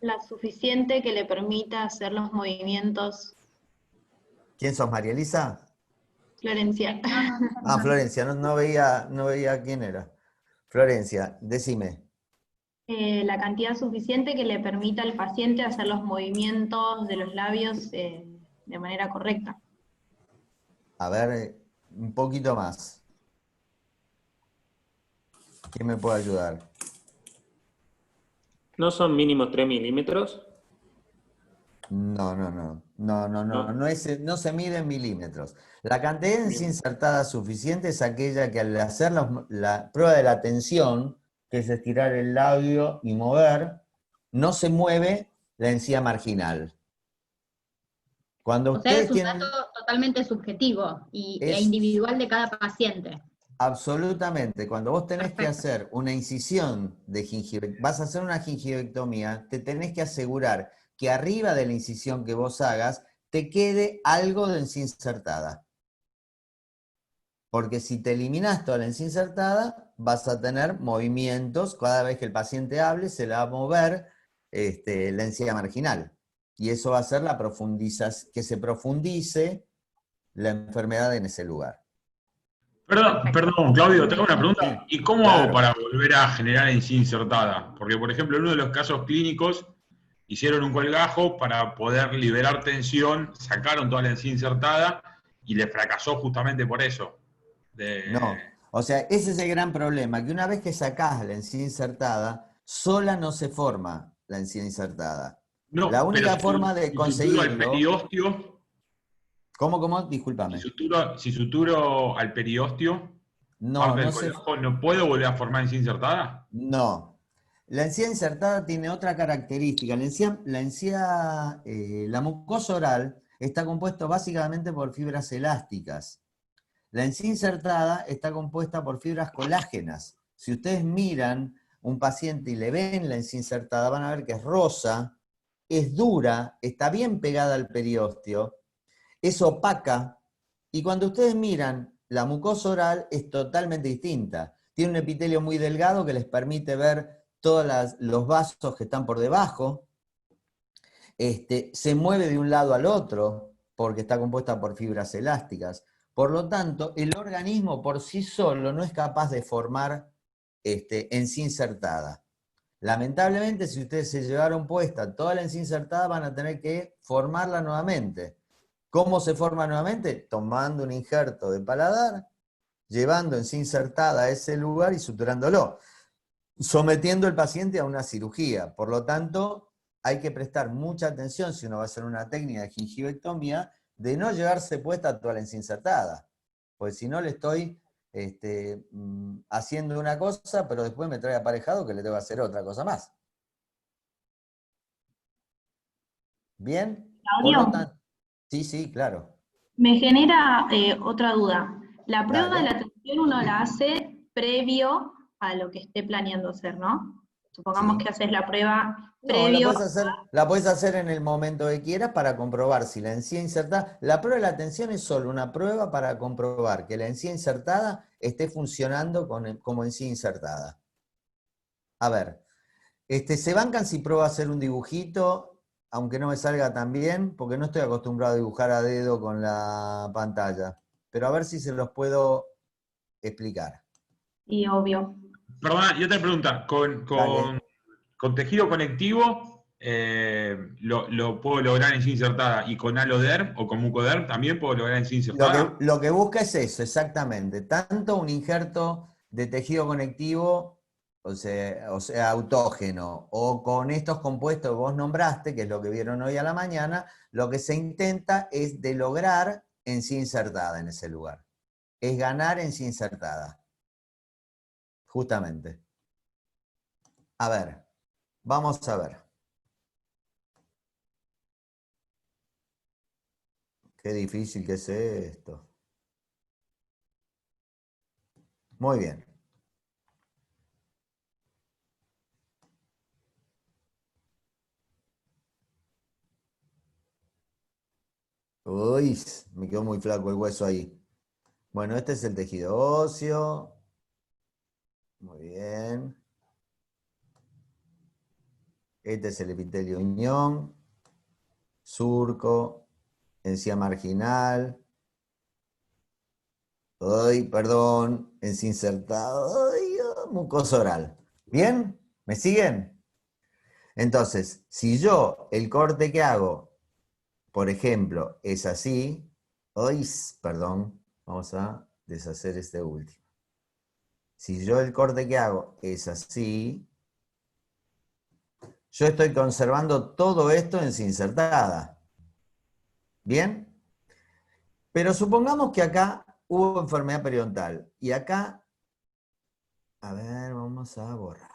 La suficiente que le permita hacer los movimientos. ¿Quién sos, María Elisa? Florencia. Ah, Florencia, no veía quién era. Florencia, decime. La cantidad suficiente que le permita al paciente hacer los movimientos de los labios de manera correcta. A ver, un poquito más. ¿Quién me puede ayudar? ¿No son mínimo 3 milímetros? No se mide en milímetros. La cantidad de encía insertada suficiente es aquella que al hacer la prueba de la tensión, que es estirar el labio y mover, no se mueve la encía marginal. Cuando O sea, ustedes es un tienen... dato totalmente subjetivo e individual de cada paciente. Absolutamente. Cuando vos tenés que hacer una incisión de gingivectomía, vas a hacer una gingivectomía, te tenés que asegurar que arriba de la incisión que vos hagas te quede algo de encía insertada. Porque si te eliminás toda la encía insertada, vas a tener movimientos, cada vez que el paciente hable, se le va a mover la encía marginal. Y eso va a hacer que se profundice la enfermedad en ese lugar. Perdón, Claudio, tengo una pregunta. ¿Y cómo Claro. hago para volver a generar encía insertada? Porque, por ejemplo, en uno de los casos clínicos hicieron un colgajo para poder liberar tensión, sacaron toda la encía insertada y le fracasó justamente por eso. No, o sea, ese es el gran problema, que una vez que sacás la encía insertada, sola no se forma la encía insertada. No, la única pero forma de conseguirlo... al periósteo, ¿Cómo? Discúlpame. Si suturo al periósteo, No, ¿no puedo volver a formar encía insertada? No. La encía insertada tiene otra característica. La mucosa oral está compuesta básicamente por fibras elásticas. La encía insertada está compuesta por fibras colágenas. Si ustedes miran un paciente y le ven la encía insertada, van a ver que es rosa, es dura, está bien pegada al periósteo, es opaca, y cuando ustedes miran la mucosa oral es totalmente distinta. Tiene un epitelio muy delgado que les permite ver todos los vasos que están por debajo, se mueve de un lado al otro porque está compuesta por fibras elásticas. Por lo tanto, el organismo por sí solo no es capaz de formar encía insertada. Lamentablemente, si ustedes se llevaron puesta toda la encía insertada, van a tener que formarla nuevamente. ¿Cómo se forma nuevamente? Tomando un injerto de paladar, llevando encía insertada a ese lugar y suturándolo, sometiendo al paciente a una cirugía. Por lo tanto, hay que prestar mucha atención si uno va a hacer una técnica de gingivectomía, de no llevarse puesta toda la encía insertada. Porque si no le estoy haciendo una cosa, pero después me trae aparejado que le tengo que hacer otra cosa más. ¿Bien? Claudio, Sí, claro. me genera otra duda. La prueba Dale. de la tensión uno la hace previo a lo que esté planeando hacer, ¿no? Supongamos Sí. que haces la prueba No, previo. la puedes hacer en el momento que quieras para comprobar si la encía insertada. La prueba de la tensión es solo una prueba para comprobar que la encía insertada esté funcionando como encía insertada. A ver, ¿se bancan si pruebo a hacer un dibujito, aunque no me salga tan bien? Porque no estoy acostumbrado a dibujar a dedo con la pantalla. Pero a ver si se los puedo explicar. Y obvio. Perdona, y otra pregunta. Con tejido conectivo lo puedo lograr en encía insertada, y con Aloderm o con Mucoderm también puedo lograr en encía insertada. Lo que busca es eso, exactamente. Tanto un injerto de tejido conectivo, o sea, autógeno, o con estos compuestos que vos nombraste, que es lo que vieron hoy a la mañana, lo que se intenta es de lograr encía insertada en ese lugar. Es ganar encía insertada. Justamente. A ver, vamos a ver. Qué difícil que es esto. Muy bien. Uy, me quedó muy flaco el hueso ahí. Bueno, este es el tejido óseo. Muy bien. Este es el epitelio unión. Surco. Encía marginal. Ay, perdón. Encía insertada. Ay, mucosa oral. ¿Bien? ¿Me siguen? Entonces, si yo el corte que hago, por ejemplo, es así. Ay, perdón. Vamos a deshacer este último. Si yo el corte que hago es así, yo estoy conservando todo esto en encía insertada. ¿Bien? Pero supongamos que acá hubo enfermedad periodontal. Y acá, a ver, vamos a borrar.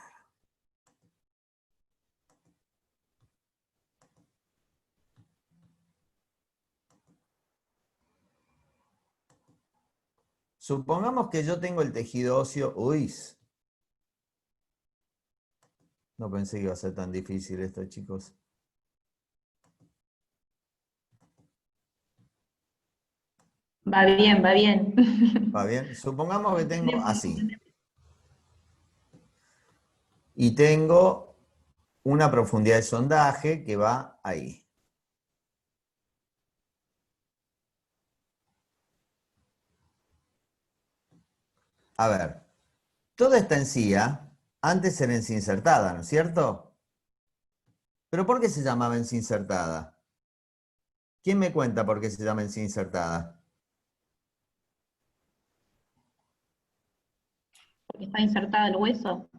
Supongamos que yo tengo el tejido óseo. Uy. No pensé que iba a ser tan difícil esto, chicos. Va bien, va bien. ¿Va bien? Supongamos que tengo así. Y tengo una profundidad de sondaje que va ahí. A ver, toda esta encía antes era encía insertada, ¿no es cierto? ¿Pero por qué se llamaba encía insertada? ¿Quién me cuenta por qué se llama encía insertada? Porque está insertado el hueso.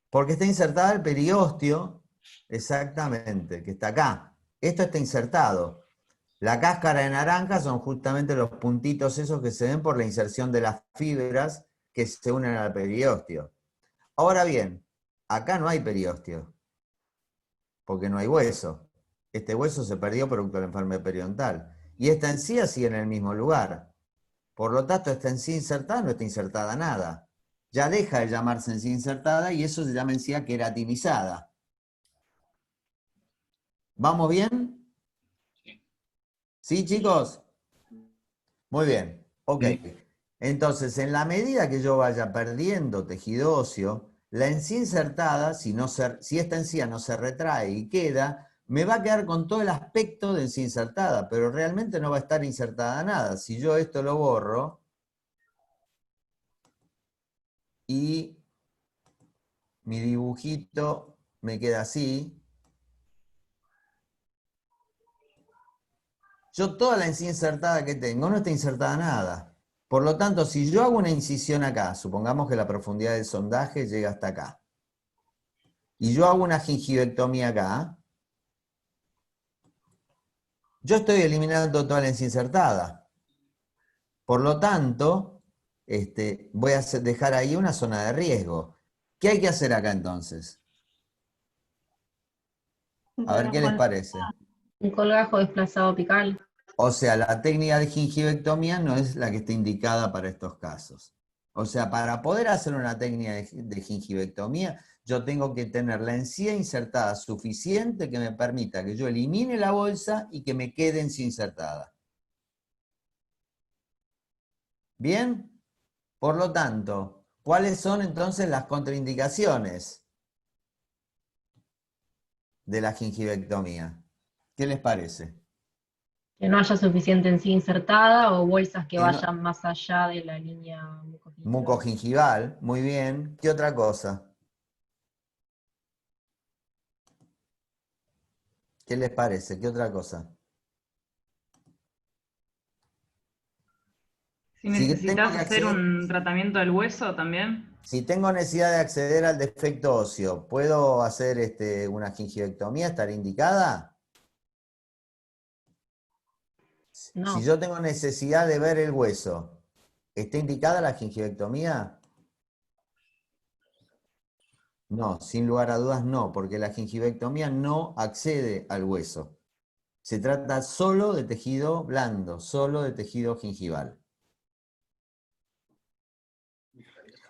Porque está insertada el periósteo, exactamente, que está acá. Esto está insertado. La cáscara de naranja son justamente los puntitos esos que se ven por la inserción de las fibras que se unen al periósteo. Ahora bien, acá no hay periósteo, porque no hay hueso. Este hueso se perdió producto de la enfermedad periodontal. Y esta encía sigue en el mismo lugar. Por lo tanto, esta encía insertada no está insertada nada. Ya deja de llamarse encía insertada y eso se llama encía queratinizada. ¿Vamos bien? ¿Sí, chicos? Muy bien. Ok. Entonces, en la medida que yo vaya perdiendo tejido óseo, la encía insertada, si esta encía no se retrae y queda, me va a quedar con todo el aspecto de encía insertada, pero realmente no va a estar insertada nada. Si yo esto lo borro y mi dibujito me queda así, yo toda la encía insertada que tengo no está insertada nada. Por lo tanto, si yo hago una incisión acá, supongamos que la profundidad del sondaje llega hasta acá, y yo hago una gingivectomía acá, yo estoy eliminando toda la encía insertada. Por lo tanto, voy a dejar ahí una zona de riesgo. ¿Qué hay que hacer acá entonces? A ver qué les parece. Un colgajo desplazado apical. O sea, la técnica de gingivectomía no es la que está indicada para estos casos. O sea, para poder hacer una técnica de gingivectomía, yo tengo que tener la encía insertada suficiente que me permita que yo elimine la bolsa y que me quede encía insertada. ¿Bien? Por lo tanto, ¿cuáles son entonces las contraindicaciones de la gingivectomía? ¿Qué les parece? Que no haya suficiente encía insertada o bolsas que Que no- vayan más allá de la línea mucogingival. Mucogingival, muy bien. ¿Qué otra cosa? ¿Qué les parece? ¿Qué otra cosa? Si Si tengo necesitas que hacer acceder- un tratamiento del hueso también. Si tengo necesidad de acceder al defecto óseo, ¿puedo hacer una gingivectomía? ¿Estará indicada? No. Si yo tengo necesidad de ver el hueso, ¿está indicada la gingivectomía? No, sin lugar a dudas no, porque la gingivectomía no accede al hueso. Se trata solo de tejido blando, solo de tejido gingival.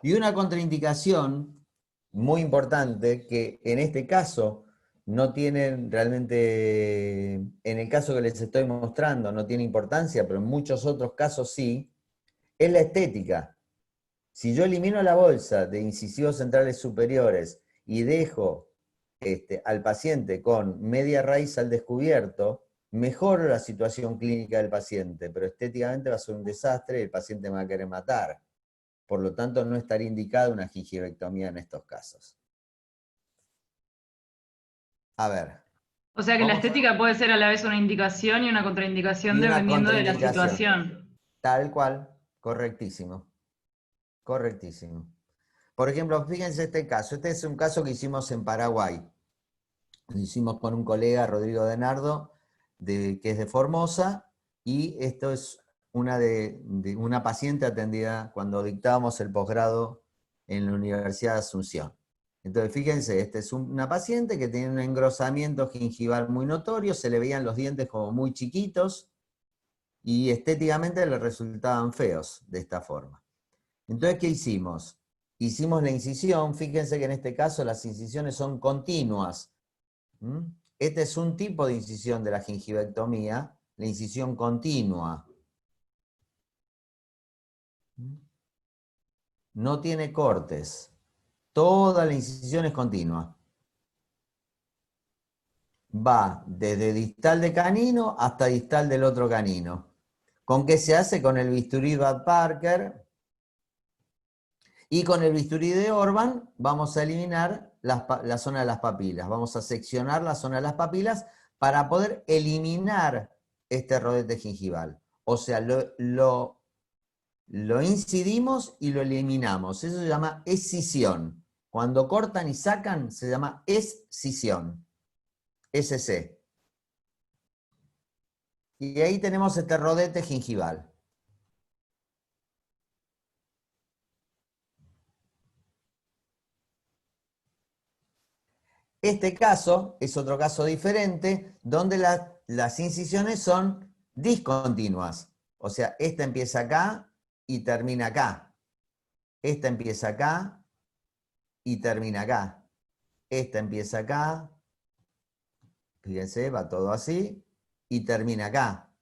Y una contraindicación muy importante, que en este caso no tienen realmente, en el caso que les estoy mostrando, no tiene importancia, pero en muchos otros casos sí, es la estética. Si yo elimino la bolsa de incisivos centrales superiores y dejo al paciente con media raíz al descubierto, mejoro la situación clínica del paciente, pero estéticamente va a ser un desastre y el paciente me va a querer matar. Por lo tanto, no estaría indicada una gingivectomía en estos casos. A ver. O sea que la Vamos a- estética puede ser a la vez una indicación y una contraindicación Y una dependiendo de la contraindicación. situación. Tal cual, correctísimo. Correctísimo. Por ejemplo, fíjense este caso. Este es un caso que hicimos en Paraguay. Lo hicimos con un colega, Rodrigo Denardo, que es de Formosa, y esto es de una paciente atendida cuando dictábamos el posgrado en la Universidad de Asunción. Entonces, fíjense, esta es una paciente que tiene un engrosamiento gingival muy notorio, se le veían los dientes como muy chiquitos, y estéticamente le resultaban feos de esta forma. Entonces, ¿qué hicimos? Hicimos la incisión, fíjense que en este caso las incisiones son continuas. Este es un tipo de incisión de la gingivectomía, la incisión continua. No tiene cortes. Toda la incisión es continua. Va desde distal de canino hasta distal del otro canino. ¿Con qué se hace? Con el bisturí Bad Parker. Y con el bisturí de Orban vamos a eliminar la zona de las papilas. Vamos a seccionar la zona de las papilas para poder eliminar este rodete gingival. O sea, lo incidimos y lo eliminamos. Eso se llama escisión. Cuando cortan y sacan, se llama escisión. SC. Y ahí tenemos este rodete gingival. Este caso es otro caso diferente, donde las incisiones son discontinuas. O sea, esta empieza acá y termina acá. Esta empieza acá y termina acá. Esta empieza acá, fíjense, va todo así, y termina acá.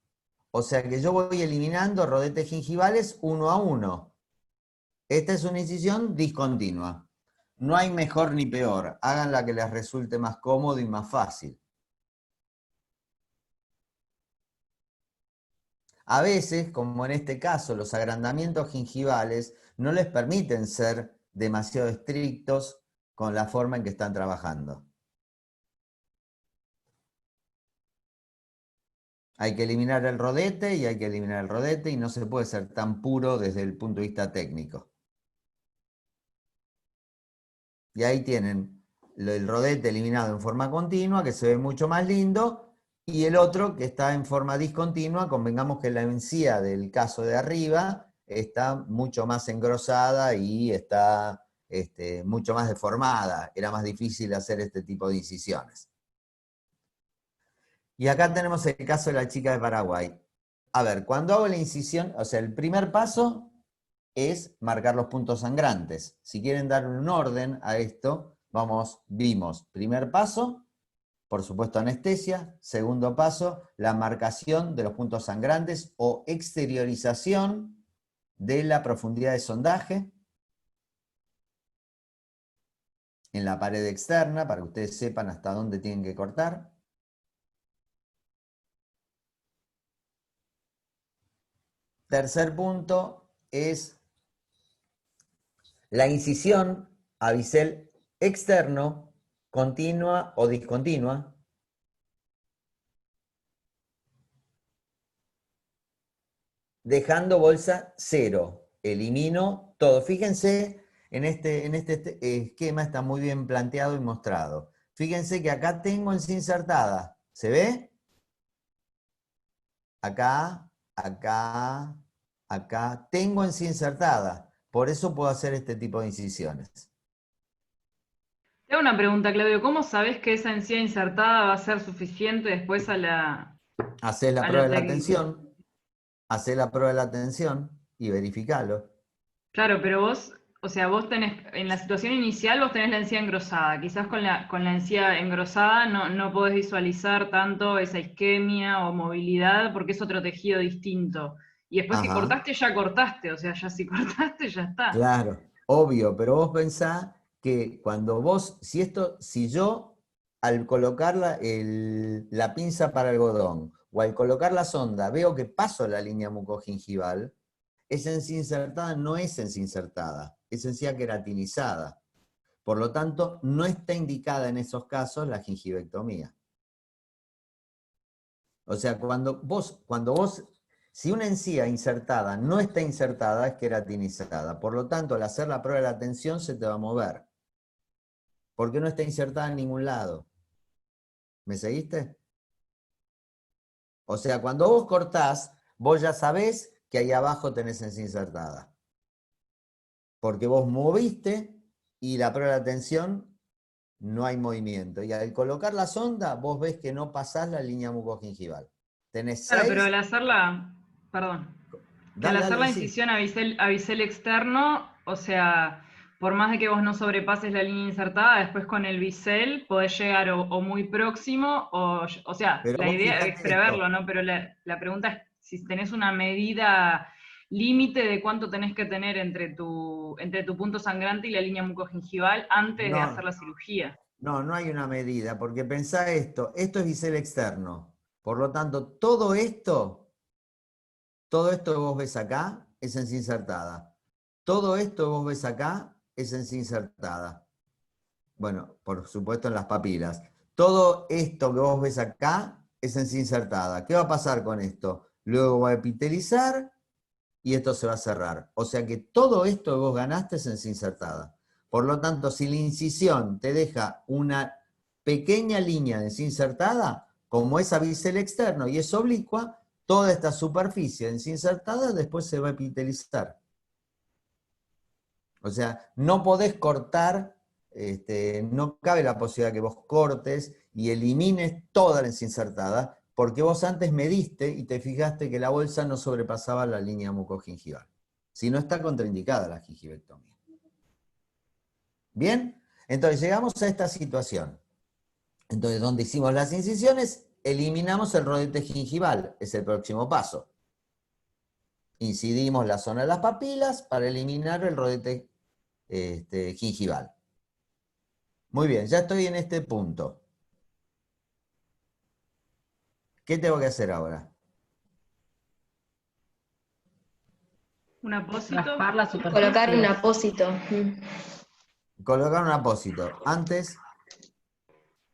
O sea que yo voy eliminando rodetes gingivales uno a uno. Esta es una incisión discontinua. No hay mejor ni peor. Hagan la que les resulte más cómodo y más fácil. A veces, como en este caso, los agrandamientos gingivales no les permiten ser demasiado estrictos con la forma en que están trabajando. Hay que eliminar el rodete y hay que eliminar el rodete y no se puede ser tan puro desde el punto de vista técnico. Y ahí tienen el rodete eliminado en forma continua, que se ve mucho más lindo, y el otro que está en forma discontinua. Convengamos que la encía del caso de arriba está mucho más engrosada y está mucho más deformada. Era más difícil hacer este tipo de incisiones. Y acá tenemos el caso de la chica de Paraguay. A ver, cuando hago la incisión, o sea, el primer paso es marcar los puntos sangrantes. Si quieren dar un orden a esto, Vimos, primer paso, por supuesto anestesia. Segundo paso, la marcación de los puntos sangrantes o exteriorización de la profundidad de sondaje en la pared externa, para que ustedes sepan hasta dónde tienen que cortar. Tercer punto es la incisión a bisel externo, continua o discontinua, dejando bolsa 0. Elimino todo. Fíjense, en este esquema está muy bien planteado y mostrado. Fíjense que acá tengo encía insertada. ¿Se ve? Acá, acá, acá. Tengo encía insertada. Por eso puedo hacer este tipo de incisiones. Te hago una pregunta, Claudio. ¿Cómo sabés que esa encía insertada va a ser suficiente después a la... Hacés la prueba de la tensión. Hacés la prueba de la tensión y verificalo. Claro, pero vos, o sea, vos tenés, en la situación inicial vos tenés la encía engrosada. Quizás con la encía engrosada no podés visualizar tanto esa isquemia o movilidad porque es otro tejido distinto. Y después que cortaste, ya cortaste. O sea, ya si cortaste, ya está. Claro, obvio, pero vos pensá que cuando vos, si yo al colocar la pinza para algodón o al colocar la sonda veo que paso la línea mucogingival, esa encía insertada no es encía insertada, es encía queratinizada. Por lo tanto, no está indicada en esos casos la gingivectomía. O sea, si una encía insertada no está insertada, es queratinizada. Por lo tanto, al hacer la prueba de la tensión se te va a mover. Porque no está insertada en ningún lado. ¿Me seguiste? O sea, cuando vos cortás, vos ya sabés que ahí abajo tenés encía insertada. Porque vos moviste y la prueba de la tensión no hay movimiento. Y al colocar la sonda, vos ves que no pasás la línea mucogingival. Tenés Claro, 6... pero al hacerla, perdón, que al hacer la incisión a bisel externo, o sea, por más de que vos no sobrepases la línea insertada, después con el bisel podés llegar o muy próximo, o sea, Pero la vos idea fijate es preverlo, esto. ¿no? Pero la pregunta es si tenés una medida límite de cuánto tenés que tener entre tu punto sangrante y la línea mucogingival antes de hacer la cirugía. No hay una medida, porque pensá esto es bisel externo. Por lo tanto, todo esto que vos ves acá es encía insertada. Todo esto que vos ves acá es encía insertada. Bueno, por supuesto en las papilas. Todo esto que vos ves acá es encía insertada. ¿Qué va a pasar con esto? Luego va a epitelizar y esto se va a cerrar. O sea que todo esto que vos ganaste es encía insertada. Por lo tanto, si la incisión te deja una pequeña línea de encía insertada, como es a bisel externo y es oblicua, toda esta superficie de encía insertada después se va a epitelizar. O sea, no podés cortar, no cabe la posibilidad que vos cortes y elimines toda la encía insertada, porque vos antes mediste y te fijaste que la bolsa no sobrepasaba la línea mucogingival. Si no, está contraindicada la gingivectomía. ¿Bien? Entonces llegamos a esta situación. Entonces, donde hicimos las incisiones, eliminamos el rodete gingival, es el próximo paso. Incidimos la zona de las papilas para eliminar el rodete gingival. Muy bien, ya estoy en este punto. ¿Qué tengo que hacer ahora? ¿Un apósito? Raspar la superficie. Colocar un apósito. Colocar un apósito. Antes...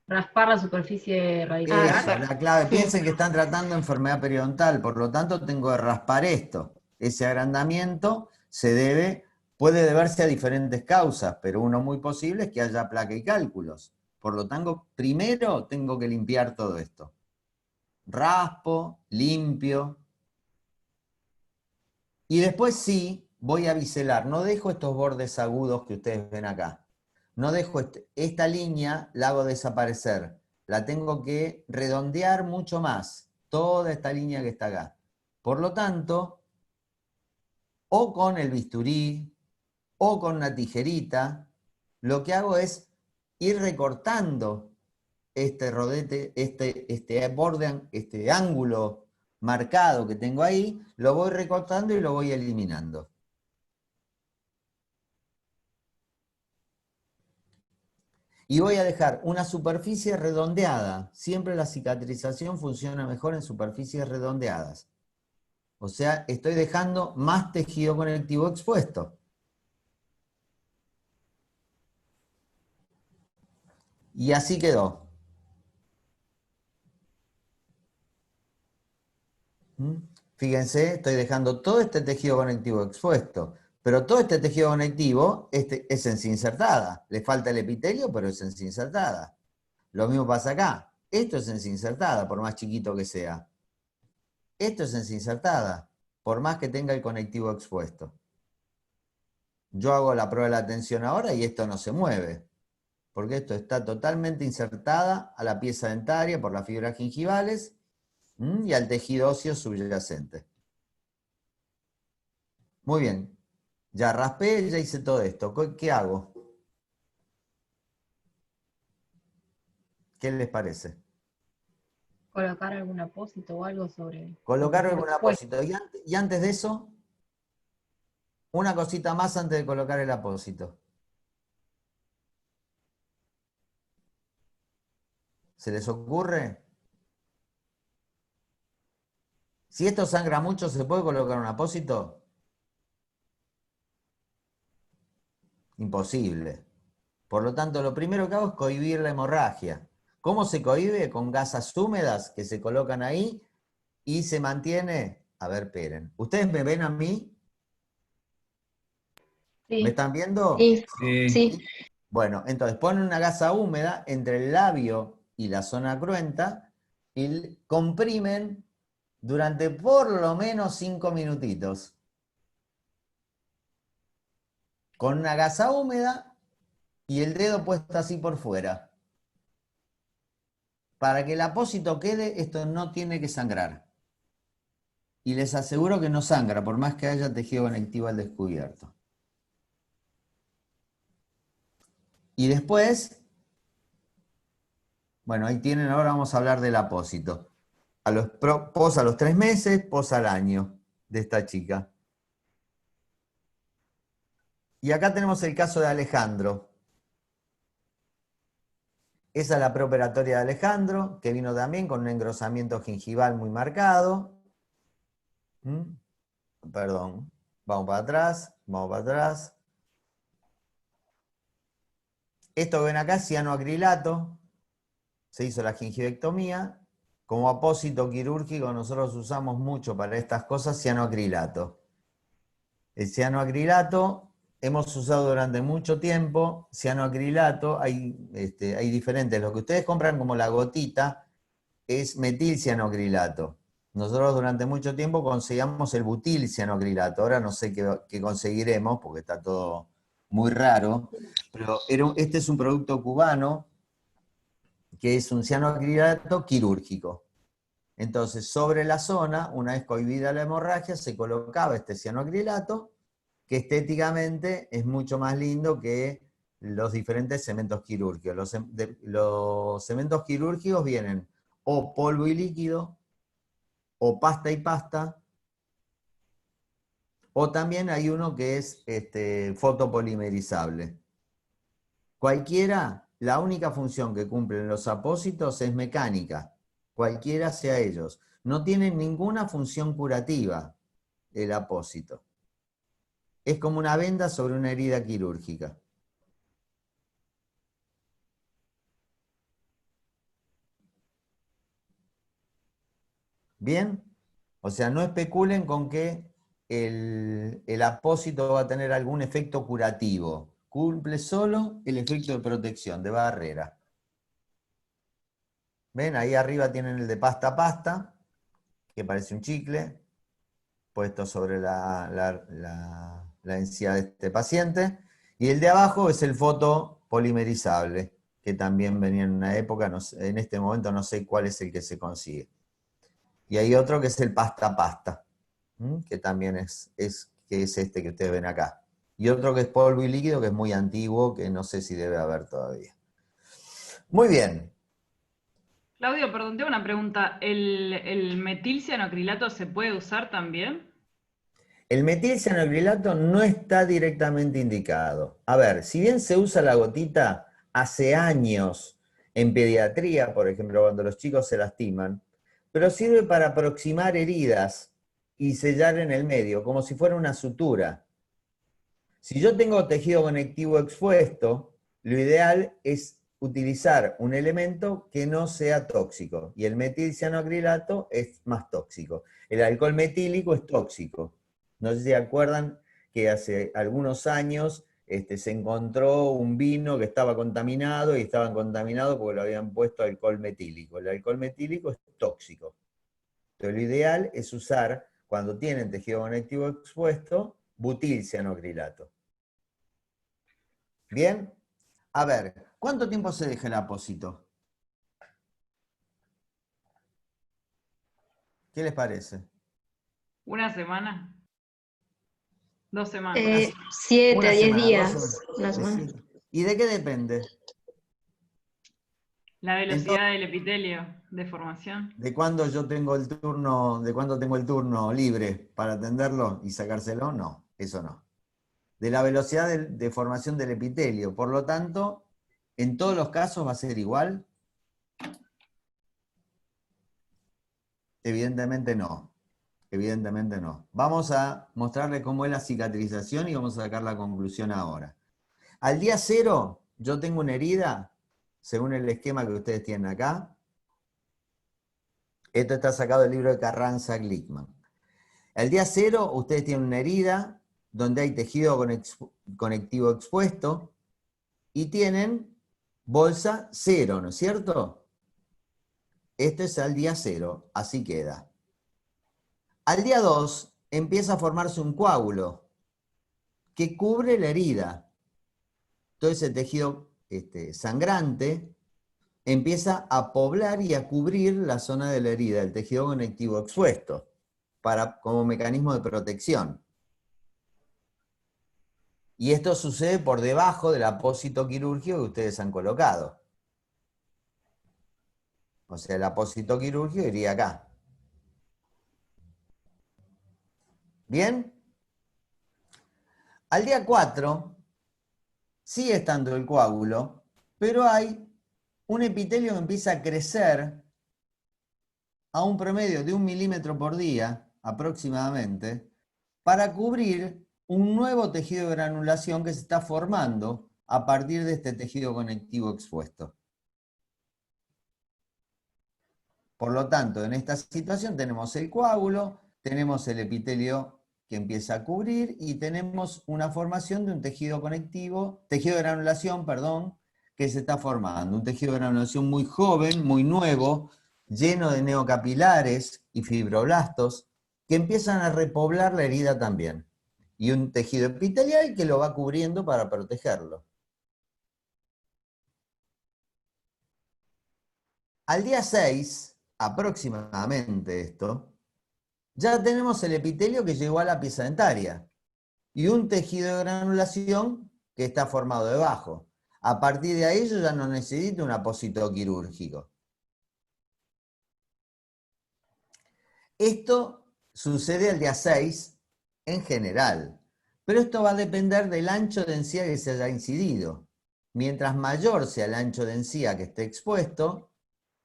Raspar la superficie radicular. Esa es la clave. Piensen que están tratando enfermedad periodontal, por lo tanto tengo que raspar esto. Ese agrandamiento puede deberse a diferentes causas, pero uno muy posible es que haya placa y cálculos. Por lo tanto, primero tengo que limpiar todo esto. Raspo, limpio. Y después sí, voy a biselar. No dejo estos bordes agudos que ustedes ven acá. No dejo esta línea, la hago desaparecer. La tengo que redondear mucho más. Toda esta línea que está acá. Por lo tanto, o con el bisturí, o con una tijerita, lo que hago es ir recortando este rodete, este ángulo marcado que tengo ahí, lo voy recortando y lo voy eliminando. Y voy a dejar una superficie redondeada. Siempre la cicatrización funciona mejor en superficies redondeadas. O sea, estoy dejando más tejido conectivo expuesto. Y así quedó. Fíjense, estoy dejando todo este tejido conectivo expuesto. Pero todo este tejido conectivo es encinsertada. Le falta el epitelio, pero es encinsertada. Lo mismo pasa acá. Esto es encinsertada, por más chiquito que sea. Esto es encinsertada, por más que tenga el conectivo expuesto. Yo hago la prueba de la tensión ahora y esto no se mueve. Porque esto está totalmente insertada a la pieza dentaria por las fibras gingivales y al tejido óseo subyacente. Muy bien. Ya raspé, ya hice todo esto. ¿Qué hago? ¿Qué les parece? Colocar algún apósito o algo sobre... Colocar algún apósito. Y antes de eso, una cosita más antes de colocar el apósito. ¿Se les ocurre? Si esto sangra mucho, ¿se puede colocar un apósito? Imposible. Por lo tanto, lo primero que hago es cohibir la hemorragia. ¿Cómo se cohíbe? Con gasas húmedas que se colocan ahí y se mantiene... A ver, esperen. ¿Ustedes me ven a mí? Sí. ¿Me están viendo? Sí. Sí. Sí. Bueno, entonces ponen una gasa húmeda entre el labio y la zona cruenta y comprimen durante por lo menos 5 minutitos. Con una gasa húmeda y el dedo puesto así por fuera. Para que el apósito quede, esto no tiene que sangrar. Y les aseguro que no sangra, por más que haya tejido conectivo al descubierto. Y después, bueno, ahí tienen, ahora vamos a hablar del apósito. Pos a los 3 meses, pos al año de esta chica. Y acá tenemos el caso de Alejandro. Esa es la preoperatoria de Alejandro, que vino también con un engrosamiento gingival muy marcado. Perdón, vamos para atrás, vamos para atrás. Esto que ven acá es cianoacrilato, se hizo la gingivectomía. Como apósito quirúrgico nosotros usamos mucho para estas cosas cianoacrilato. El cianoacrilato hemos usado durante mucho tiempo, cianoacrilato, hay diferentes, lo que ustedes compran como la gotita es metilcianoacrilato. Nosotros durante mucho tiempo conseguíamos el butilcianoacrilato, ahora no sé qué conseguiremos porque está todo muy raro, pero este es un producto cubano que es un cianoacrilato quirúrgico. Entonces, sobre la zona, una vez cohibida la hemorragia, se colocaba este cianoacrilato, que estéticamente es mucho más lindo que los diferentes cementos quirúrgicos. Los cementos quirúrgicos vienen o polvo y líquido, o pasta y pasta, o también hay uno que es fotopolimerizable. Cualquiera, la única función que cumplen los apósitos es mecánica, cualquiera sea ellos. No tienen ninguna función curativa el apósito. Es como una venda sobre una herida quirúrgica. ¿Bien? O sea, no especulen con que el apósito va a tener algún efecto curativo. Cumple solo el efecto de protección, de barrera. ¿Ven? Ahí arriba tienen el de pasta a pasta, que parece un chicle, puesto sobre la encía de este paciente. Y el de abajo es el fotopolimerizable, que también venía en una época, en este momento no sé cuál es el que se consigue. Y hay otro que es el pasta a pasta, que también es este que ustedes ven acá. Y otro que es polvo y líquido, que es muy antiguo, que no sé si debe haber todavía. Muy bien. Claudio, perdón, tengo una pregunta. ¿El metilcianoacrilato se puede usar también? El metilcianoacrilato no está directamente indicado. A ver, si bien se usa la gotita hace años en pediatría, por ejemplo, cuando los chicos se lastiman, pero sirve para aproximar heridas y sellar en el medio, como si fuera una sutura. Si yo tengo tejido conectivo expuesto, lo ideal es utilizar un elemento que no sea tóxico, y el metilcianoacrilato es más tóxico. El alcohol metílico es tóxico. No sé si se acuerdan que hace algunos años se encontró un vino que estaba contaminado y estaban contaminados porque lo habían puesto alcohol metílico. El alcohol metílico es tóxico. Entonces, lo ideal es usar, cuando tienen tejido conectivo expuesto, butilcianoacrilato. ¿Bien? A ver, ¿cuánto tiempo se deja el apósito? ¿Qué les parece? ¿Una semana? 2 semanas. 7 a 10 semana, días. 2 semanas. Más o menos. ¿Y de qué depende? La velocidad del epitelio de formación. ¿De cuándo yo tengo el turno, de cuándo tengo el turno libre para atenderlo y sacárselo? No, eso no. De la velocidad de formación del epitelio. Por lo tanto, ¿en todos los casos va a ser igual? Evidentemente no. Evidentemente no. Vamos a mostrarle cómo es la cicatrización y vamos a sacar la conclusión ahora. Al día 0, yo tengo una herida, según el esquema que ustedes tienen acá. Esto está sacado del libro de Carranza-Glickman. Al día 0, ustedes tienen una herida donde hay tejido conectivo expuesto y tienen bolsa 0, ¿no es cierto? Esto es al día 0, así queda. Al día 2 empieza a formarse un coágulo que cubre la herida. Todo ese tejido sangrante empieza a poblar y a cubrir la zona de la herida, el tejido conectivo expuesto, como mecanismo de protección. Y esto sucede por debajo del apósito quirúrgico que ustedes han colocado. O sea, el apósito quirúrgico iría acá. ¿Bien? Al día 4 sigue estando el coágulo, pero hay un epitelio que empieza a crecer a un promedio de 1 milímetro por día, aproximadamente, para cubrir un nuevo tejido de granulación que se está formando a partir de este tejido conectivo expuesto. Por lo tanto, en esta situación tenemos el coágulo, tenemos el epitelio que empieza a cubrir y tenemos una formación de un tejido conectivo, tejido de granulación, perdón, que se está formando. Un tejido de granulación muy joven, muy nuevo, lleno de neocapilares y fibroblastos, que empiezan a repoblar la herida también. Y un tejido epitelial que lo va cubriendo para protegerlo. Al día 6, aproximadamente esto, ya tenemos el epitelio que llegó a la pieza dentaria y un tejido de granulación que está formado debajo. A partir de ahí yo ya no necesito un apósito quirúrgico. Esto sucede al día 6 en general, pero esto va a depender del ancho de encía que se haya incidido. Mientras mayor sea el ancho de encía que esté expuesto,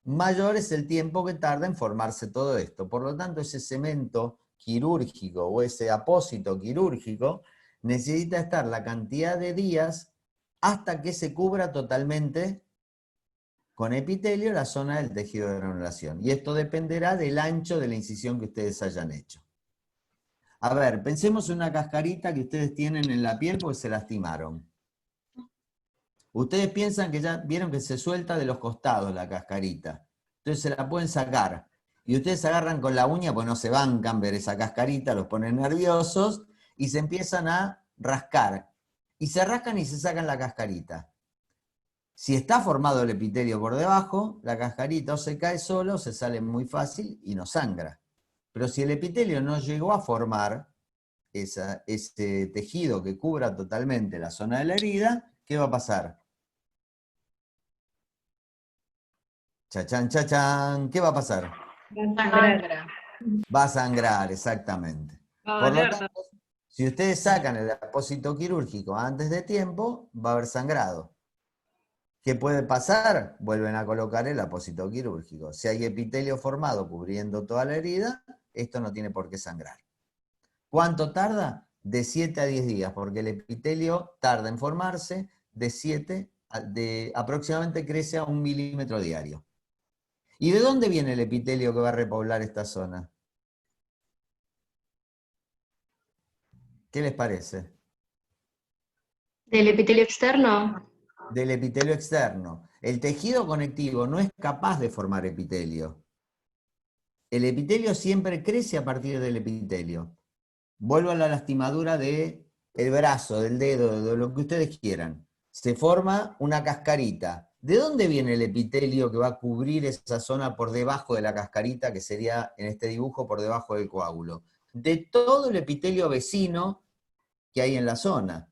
mayor es el tiempo que tarda en formarse todo esto. Por lo tanto, ese cemento quirúrgico o ese apósito quirúrgico necesita estar la cantidad de días hasta que se cubra totalmente con epitelio la zona del tejido de granulación. Y esto dependerá del ancho de la incisión que ustedes hayan hecho. A ver, pensemos en una cascarita que ustedes tienen en la piel porque se lastimaron. Ustedes piensan que ya vieron que se suelta de los costados la cascarita. Entonces se la pueden sacar. Y ustedes agarran con la uña, pues no se bancan ver esa cascarita, los ponen nerviosos y se empiezan a rascar. Y se rascan y se sacan la cascarita. Si está formado el epitelio por debajo, la cascarita o se cae solo, o se sale muy fácil y no sangra. Pero si el epitelio no llegó a formar ese tejido que cubra totalmente la zona de la herida, ¿qué va a pasar? Chachán, chachán. ¿Qué va a pasar? Sangra. Va a sangrar, exactamente. Va a Por lo doler tanto, si ustedes sacan el apósito quirúrgico antes de tiempo, va a haber sangrado. ¿Qué puede pasar? Vuelven a colocar el apósito quirúrgico. Si hay epitelio formado cubriendo toda la herida, esto no tiene por qué sangrar. ¿Cuánto tarda? De 7 a 10 días, porque el epitelio tarda en formarse aproximadamente crece a 1 milímetro diario. ¿Y de dónde viene el epitelio que va a repoblar esta zona? ¿Qué les parece? ¿Del epitelio externo? Del epitelio externo. El tejido conectivo no es capaz de formar epitelio. El epitelio siempre crece a partir del epitelio. Vuelvo a la lastimadura del brazo, del dedo, de lo que ustedes quieran. Se forma una cascarita. ¿De dónde viene el epitelio que va a cubrir esa zona por debajo de la cascarita, que sería en este dibujo por debajo del coágulo? De todo el epitelio vecino que hay en la zona.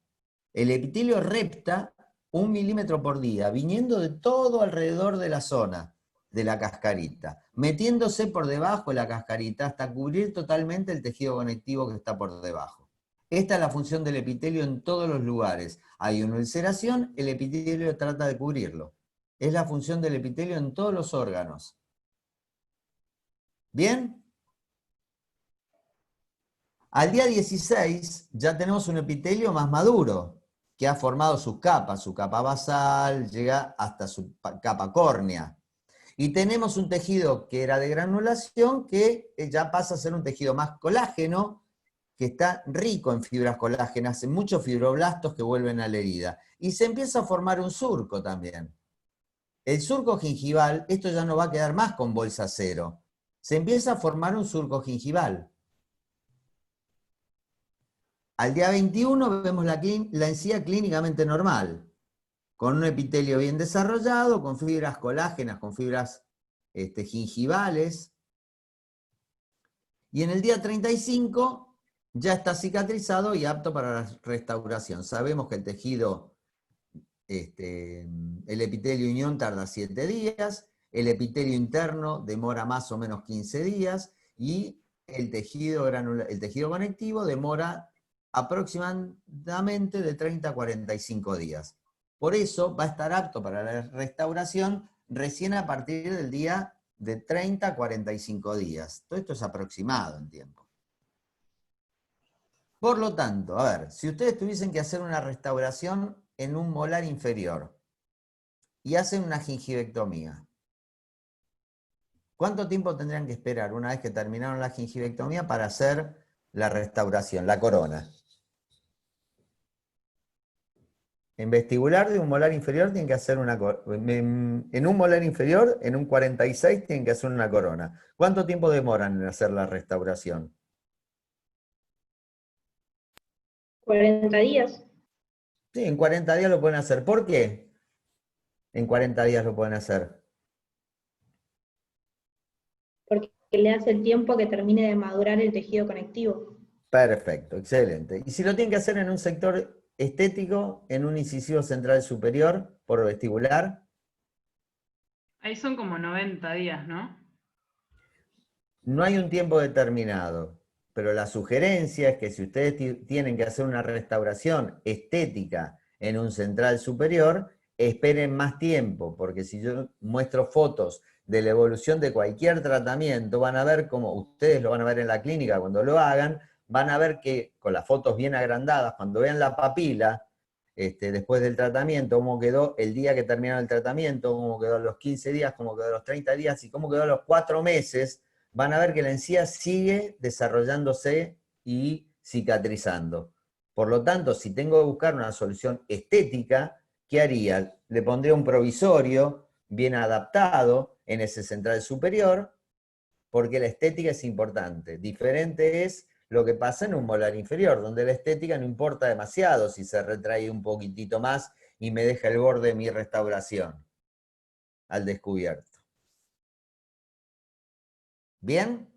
El epitelio repta 1 milímetro por día, viniendo de todo alrededor de la zona de la cascarita, metiéndose por debajo de la cascarita hasta cubrir totalmente el tejido conectivo que está por debajo. Esta es la función del epitelio en todos los lugares. Hay una ulceración, el epitelio trata de cubrirlo. Es la función del epitelio en todos los órganos. ¿Bien? Al día 16 ya tenemos un epitelio más maduro, que ha formado su capa basal, llega hasta su capa córnea. Y tenemos un tejido que era de granulación, que ya pasa a ser un tejido más colágeno, que está rico en fibras colágenas, en muchos fibroblastos que vuelven a la herida. Y se empieza a formar un surco también. El surco gingival, esto ya no va a quedar más con bolsa cero. Se empieza a formar un surco gingival. Al día 21 vemos la encía clínicamente normal, con un epitelio bien desarrollado, con fibras colágenas, con fibras gingivales. Y en el día 35 ya está cicatrizado y apto para la restauración. Sabemos que el tejido, el epitelio unión tarda 7 días, el epitelio interno demora más o menos 15 días, y el tejido conectivo demora aproximadamente de 30 a 45 días. Por eso va a estar apto para la restauración recién a partir del día de 30 a 45 días. Todo esto es aproximado en tiempo. Por lo tanto, a ver, si ustedes tuviesen que hacer una restauración en un molar inferior y hacen una gingivectomía, ¿cuánto tiempo tendrían que esperar una vez que terminaron la gingivectomía para hacer la restauración, la corona? En vestibular de un molar inferior tienen que hacer una corona. En un molar inferior, en un 46, tienen que hacer una corona. ¿Cuánto tiempo demoran en hacer la restauración? 40 días. Sí, en 40 días lo pueden hacer. ¿Por qué? En 40 días lo pueden hacer. Porque le hace el tiempo que termine de madurar el tejido conectivo. Perfecto, excelente. Y si lo tienen que hacer en un sector estético, en un incisivo central superior, por vestibular. Ahí son como 90 días, ¿no? No hay un tiempo determinado, pero la sugerencia es que si ustedes tienen que hacer una restauración estética en un central superior, esperen más tiempo, porque si yo muestro fotos de la evolución de cualquier tratamiento, van a ver como ustedes lo van a ver en la clínica cuando lo hagan, van a ver que con las fotos bien agrandadas, cuando vean la papila, después del tratamiento, cómo quedó el día que terminaron el tratamiento, cómo quedó a los 15 días, cómo quedó a los 30 días y cómo quedó a los 4 meses, van a ver que la encía sigue desarrollándose y cicatrizando. Por lo tanto, si tengo que buscar una solución estética, ¿qué haría? Le pondría un provisorio bien adaptado en ese central superior, porque la estética es importante. Diferente es lo que pasa en un molar inferior, donde la estética no importa demasiado si se retrae un poquitito más y me deja el borde de mi restauración al descubierto. ¿Bien?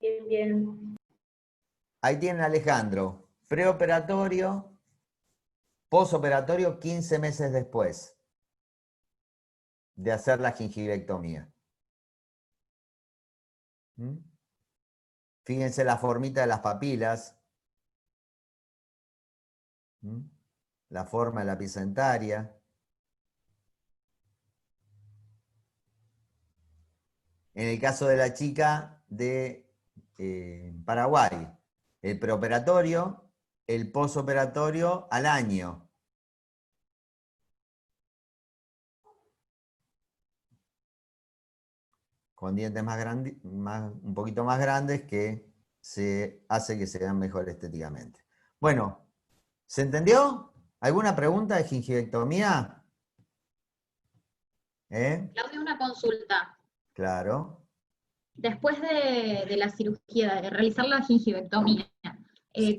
Bien, bien. Ahí tienen a Alejandro. Preoperatorio, posoperatorio 15 meses después. de hacer la gingivectomía. Fíjense la formita de las papilas. La forma de la pieza dentaria. En el caso de la chica de Paraguay, el preoperatorio, el posoperatorio al año. Con dientes más grandes, un poquito más grandes, que se hace que se vean mejor estéticamente. Bueno, ¿se entendió? ¿Alguna pregunta de gingivectomía? Claudia, una consulta. Claro. Después de la cirugía, de realizar la gingivectomía,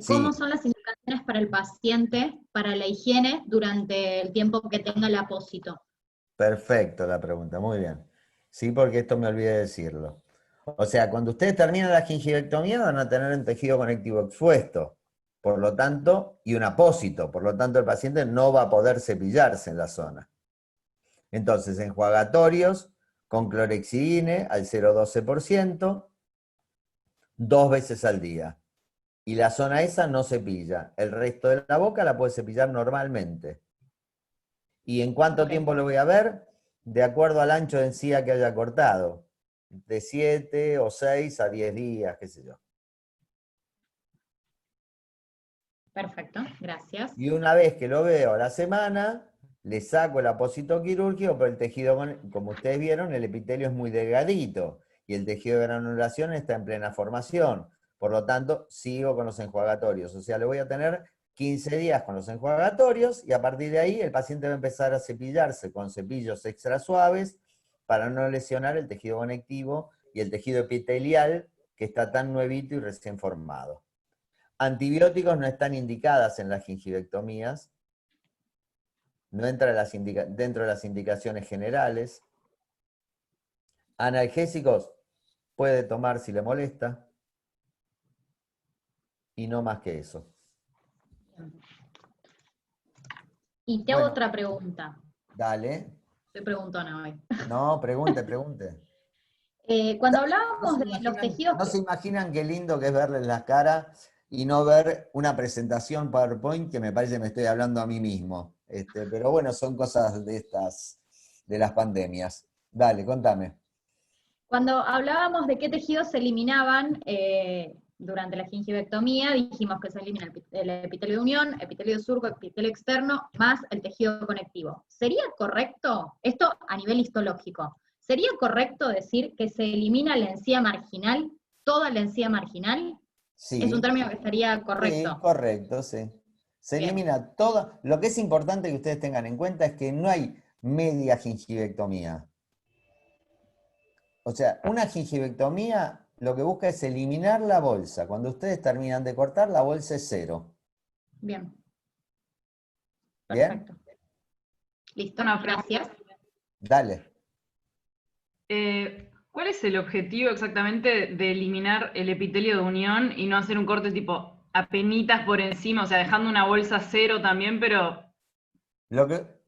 ¿cómo son las indicaciones para el paciente, para la higiene, durante el tiempo que tenga el apósito? Perfecto la pregunta, muy bien. Sí, porque esto me olvidé de decirlo. O sea, cuando ustedes terminan la gingivectomía van a tener un tejido conectivo expuesto, por lo tanto, y un apósito, por lo tanto el paciente no va a poder cepillarse en la zona. Entonces, enjuagatorios con clorhexidine al 0,12%, 2 veces al día. Y la zona esa no cepilla. El resto de la boca la puede cepillar normalmente. ¿Y en cuánto tiempo lo voy a ver? De acuerdo al ancho de encía que haya cortado. De 7 o 6 a 10 días, qué sé yo. Perfecto, gracias. Y una vez que lo veo a la semana, le saco el apósito quirúrgico, pero el tejido, como ustedes vieron, el epitelio es muy delgadito y el tejido de granulación está en plena formación. Por lo tanto, sigo con los enjuagatorios. O sea, le voy a tener 15 días con los enjuagatorios y a partir de ahí el paciente va a empezar a cepillarse con cepillos extra suaves para no lesionar el tejido conectivo y el tejido epitelial que está tan nuevito y recién formado. Antibióticos no están indicadas en las gingivectomías, no entra dentro de las indicaciones generales. Analgésicos puede tomar si le molesta y no más que eso. Y te hago otra pregunta. Dale. Soy preguntona hoy. No, pregunte. Cuando hablábamos de los tejidos... No se imaginan qué lindo que es verles las caras y no ver una presentación PowerPoint que me parece que me estoy hablando a mí mismo. Pero bueno, son cosas de las pandemias. Dale, contame. Cuando hablábamos de qué tejidos se eliminaban durante la gingivectomía, dijimos que se elimina el epitelio de unión, epitelio de surco, epitelio externo, más el tejido conectivo. ¿Sería correcto, esto a nivel histológico, sería correcto decir que se elimina la encía marginal, toda la encía marginal? Sí. Es un término que estaría correcto. Sí, correcto, sí. Se elimina todo. Lo que es importante que ustedes tengan en cuenta es que no hay media gingivectomía. O sea, una gingivectomía lo que busca es eliminar la bolsa. Cuando ustedes terminan de cortar, la bolsa es 0. Bien. ¿Bien? Perfecto. Listo, gracias. Dale. ¿Cuál es el objetivo exactamente de eliminar el epitelio de unión y no hacer un corte tipo apenitas por encima, o sea, dejando una bolsa 0 también, pero...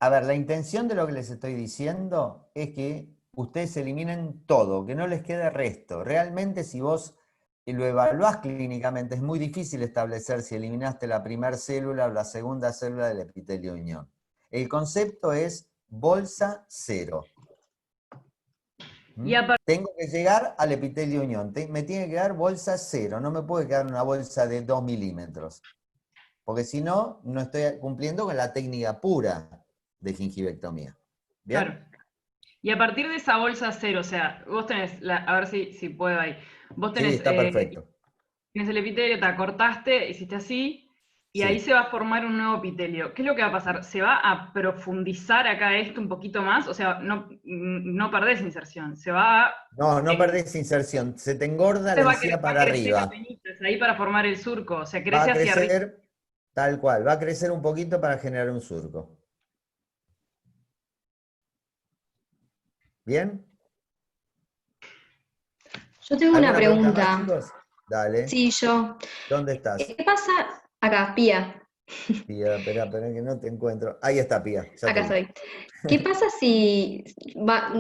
A ver, la intención de lo que les estoy diciendo es que ustedes eliminen todo, que no les quede resto. Realmente, si vos lo evaluás clínicamente, es muy difícil establecer si eliminaste la primera célula o la segunda célula del epitelio de unión. El concepto es bolsa 0. Tengo que llegar al epitelio de unión, me tiene que dar bolsa 0, no me puede quedar una bolsa de 2 milímetros, porque si no, no estoy cumpliendo con la técnica pura de gingivectomía. ¿Bien? Claro. Y a partir de esa bolsa 0, o sea, vos tenés, a ver si puedo ahí, vos tenés, sí, está perfecto. Tienes el epitelio, te acortaste, hiciste así, y ahí se va a formar un nuevo epitelio. ¿Qué es lo que va a pasar? ¿Se va a profundizar acá esto un poquito más? O sea, no perdés inserción, se va a... No perdés inserción, se te engorda la encía para arriba. Ahí para formar el surco, o sea, crece va a hacia crecer, arriba. Tal cual, va a crecer un poquito para generar un surco. ¿Bien? Yo tengo una pregunta. Más, chicos? Dale. Sí, yo. ¿Dónde estás? ¿Qué pasa? Acá, Pía. Pía, espera, que no te encuentro. Ahí está, Pía. Ya Acá te vi. estoy. ¿Qué pasa si,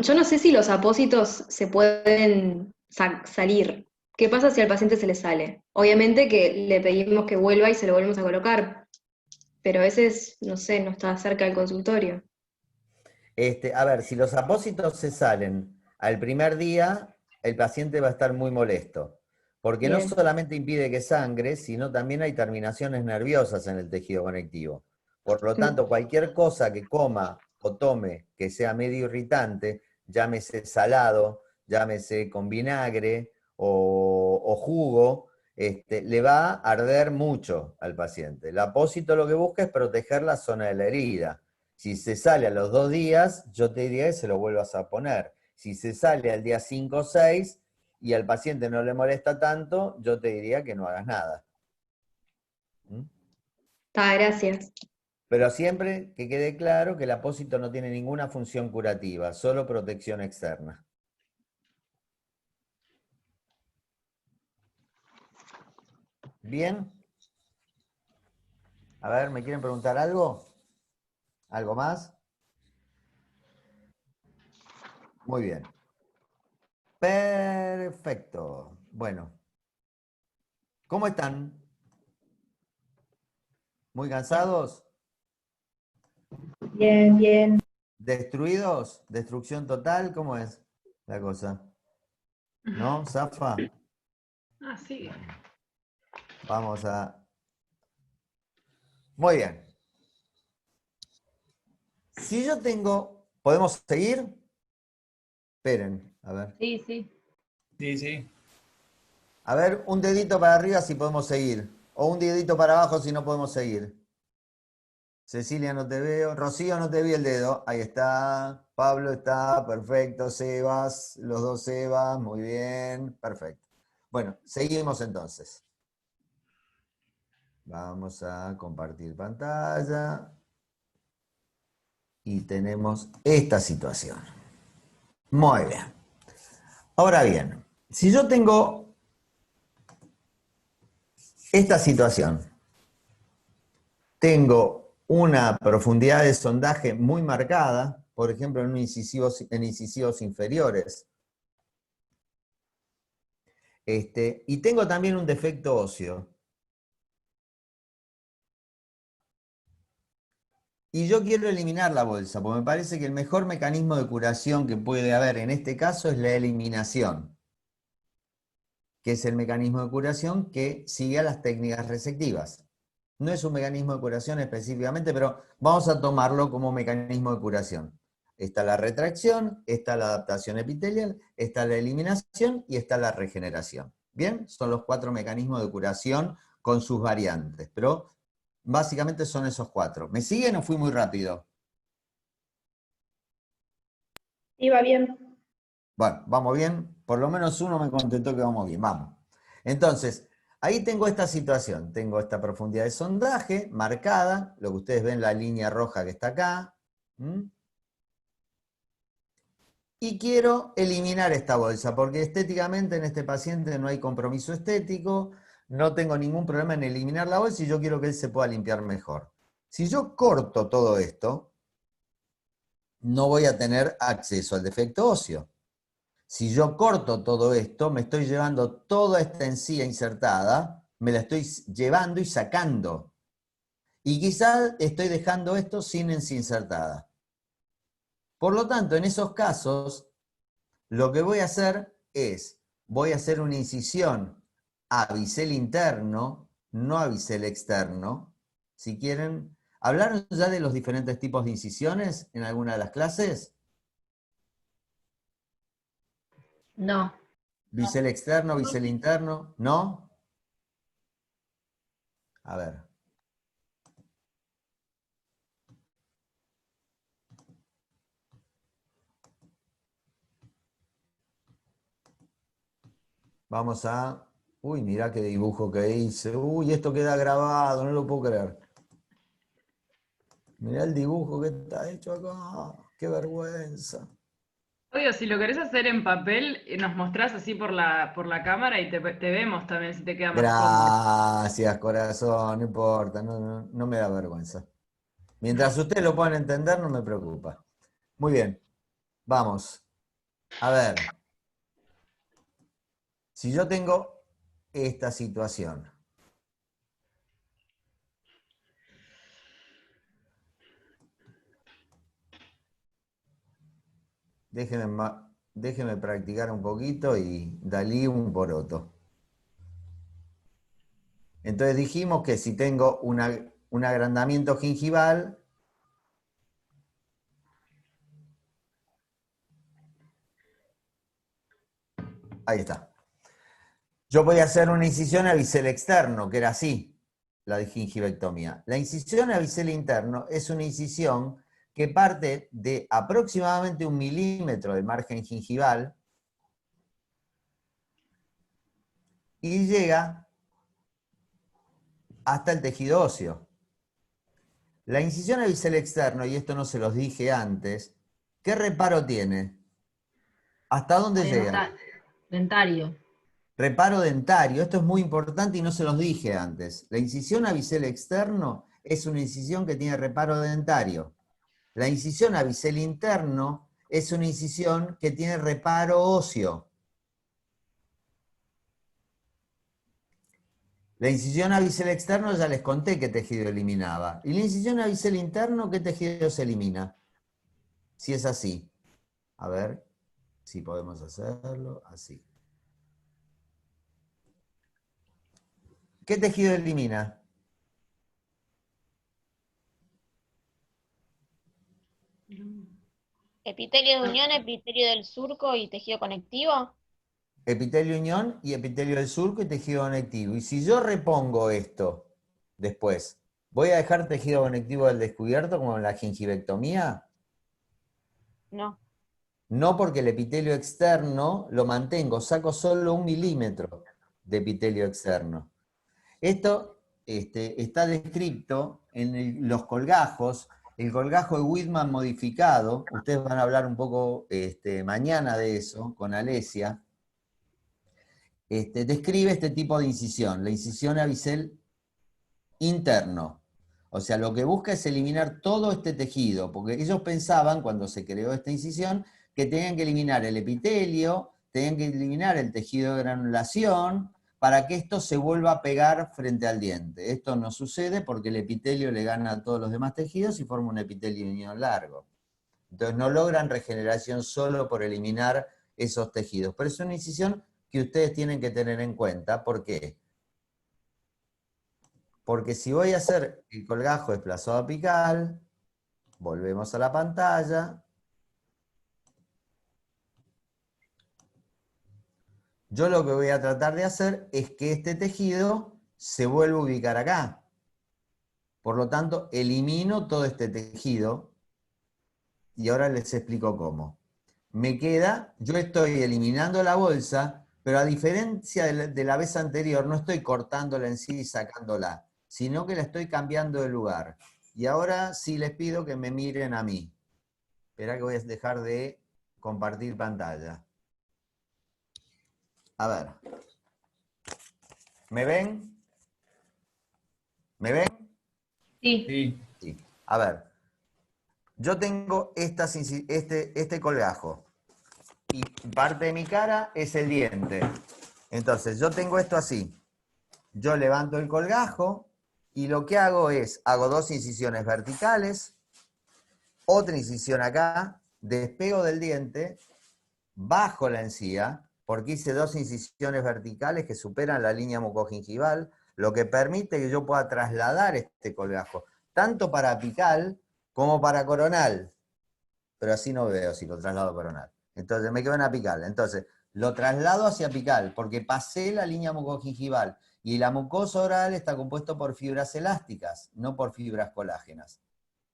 yo no sé si los apósitos se pueden salir? ¿Qué pasa si al paciente se le sale? Obviamente que le pedimos que vuelva y se lo volvemos a colocar, pero a veces, no sé, no está cerca del consultorio. A ver, si los apósitos se salen al primer día, el paciente va a estar muy molesto, porque no Bien. solamente impide que sangre, sino también hay terminaciones nerviosas en el tejido conectivo. Por lo tanto, cualquier cosa que coma o tome que sea medio irritante, llámese salado, llámese con vinagre o jugo, le va a arder mucho al paciente. El apósito lo que busca es proteger la zona de la herida. Si se sale a los 2 días, yo te diría que se lo vuelvas a poner. Si se sale al día 5 o 6 y al paciente no le molesta tanto, yo te diría que no hagas nada. Gracias. Pero siempre que quede claro que el apósito no tiene ninguna función curativa, solo protección externa. ¿Bien? A ver, ¿me quieren preguntar algo? ¿Algo más? Muy bien. Perfecto. Bueno. ¿Cómo están? ¿Muy cansados? Bien, bien. ¿Destruidos? ¿Destrucción total? ¿Cómo es la cosa? ¿No? ¿Zafa? Ah, sí. Vamos a... Muy bien. Si yo tengo... ¿Podemos seguir? Esperen, a ver. Sí, sí. Sí, sí. A ver, un dedito para arriba si podemos seguir. O un dedito para abajo si no podemos seguir. Cecilia, no te veo. Rocío, no te vi el dedo. Ahí está. Pablo está. Perfecto. Sebas. Los dos Sebas. Muy bien. Perfecto. Bueno, seguimos entonces. Vamos a compartir pantalla. Y tenemos esta situación. Muy bien. Ahora bien, si yo tengo esta situación, tengo una profundidad de sondaje muy marcada, por ejemplo en incisivos inferiores, y tengo también un defecto óseo. Y yo quiero eliminar la bolsa, porque me parece que el mejor mecanismo de curación que puede haber en este caso es la eliminación, que es el mecanismo de curación que sigue a las técnicas resectivas. No es un mecanismo de curación específicamente, pero vamos a tomarlo como mecanismo de curación. Está la retracción, está la adaptación epitelial, está la eliminación y está la regeneración. ¿Bien? Son los 4 mecanismos de curación con sus variantes, pero básicamente son esos 4. ¿Me siguen o fui muy rápido? Iba bien. Bueno, ¿vamos bien? Por lo menos uno me contestó que vamos bien. Vamos. Entonces, ahí tengo esta situación. Tengo esta profundidad de sondaje marcada, lo que ustedes ven, la línea roja que está acá. Y quiero eliminar esta bolsa, porque estéticamente en este paciente no hay compromiso estético, no tengo ningún problema en eliminar la bolsa y yo quiero que él se pueda limpiar mejor. Si yo corto todo esto, no voy a tener acceso al defecto óseo. Si yo corto todo esto, me estoy llevando toda esta encía insertada, me la estoy llevando y sacando. Y quizás estoy dejando esto sin encía insertada. Por lo tanto, en esos casos, lo que voy a hacer es, voy a hacer una incisión a bisel interno, no a bisel externo. Si quieren, ¿hablaron ya de los diferentes tipos de incisiones en alguna de las clases? No. ¿Bisel externo, bisel interno? ¿No? A ver. Vamos a... Uy, mirá qué dibujo que hice. Uy, esto queda grabado, no lo puedo creer. Mirá el dibujo que está hecho acá. Qué vergüenza. Claudio, si lo querés hacer en papel, nos mostrás así por la cámara y te vemos también si te queda más cómodo. Gracias, corazón, no importa, no me da vergüenza. Mientras ustedes lo puedan entender, no me preocupa. Muy bien, vamos. A ver. Si yo tengo esta situación. Déjenme practicar un poquito y Dalí un poroto. Entonces dijimos que si tengo un agrandamiento gingival, ahí está. Yo voy a hacer una incisión a bisel externo, que era así, la de gingivectomía. La incisión a bisel interno es una incisión que parte de aproximadamente 1 milímetro del margen gingival y llega hasta el tejido óseo. La incisión a bisel externo, y esto no se los dije antes, ¿qué reparo tiene? ¿Hasta dónde llega? Dentario. Reparo dentario, esto es muy importante y no se los dije antes. La incisión a bisel externo es una incisión que tiene reparo dentario. La incisión a bisel interno es una incisión que tiene reparo óseo. La incisión a bisel externo ya les conté qué tejido eliminaba. Y la incisión a bisel interno, ¿qué tejido se elimina? Si es así. A ver si podemos hacerlo así. ¿Qué tejido elimina? Epitelio de unión, epitelio del surco y tejido conectivo. Epitelio unión y epitelio del surco y tejido conectivo. Y si yo repongo esto después, ¿voy a dejar tejido conectivo del descubierto como en la gingivectomía? No. No, porque el epitelio externo lo mantengo, saco solo 1 milímetro de epitelio externo. Esto está descrito en los colgajos, el colgajo de Whitman modificado, ustedes van a hablar un poco mañana de eso, con Alesia, describe este tipo de incisión, la incisión a bisel interno. O sea, lo que busca es eliminar todo este tejido, porque ellos pensaban, cuando se creó esta incisión, que tenían que eliminar el epitelio, tenían que eliminar el tejido de granulación, para que esto se vuelva a pegar frente al diente. Esto no sucede porque el epitelio le gana a todos los demás tejidos y forma un epitelio unión largo. Entonces no logran regeneración solo por eliminar esos tejidos. Pero es una incisión que ustedes tienen que tener en cuenta. ¿Por qué? Porque si voy a hacer el colgajo desplazado apical, volvemos a la pantalla. Yo lo que voy a tratar de hacer es que este tejido se vuelva a ubicar acá. Por lo tanto, elimino todo este tejido y ahora les explico cómo. Me queda, yo estoy eliminando la bolsa, pero a diferencia de la vez anterior, no estoy cortándola en sí y sacándola, sino que la estoy cambiando de lugar. Y ahora sí les pido que me miren a mí. Espera que voy a dejar de compartir pantalla. A ver. ¿Me ven? ¿Me ven? Sí. Sí. A ver. Yo tengo este colgajo. Y parte de mi cara es el diente. Entonces, yo tengo esto así. Yo levanto el colgajo y lo que hago es, hago 2 incisiones verticales, otra incisión acá, despego del diente, bajo la encía, porque hice 2 incisiones verticales que superan la línea mucogingival, lo que permite que yo pueda trasladar este colgajo, tanto para apical como para coronal. Pero así no veo si lo traslado a coronal. Entonces me quedo en apical. Entonces lo traslado hacia apical porque pasé la línea mucogingival y la mucosa oral está compuesto por fibras elásticas, no por fibras colágenas.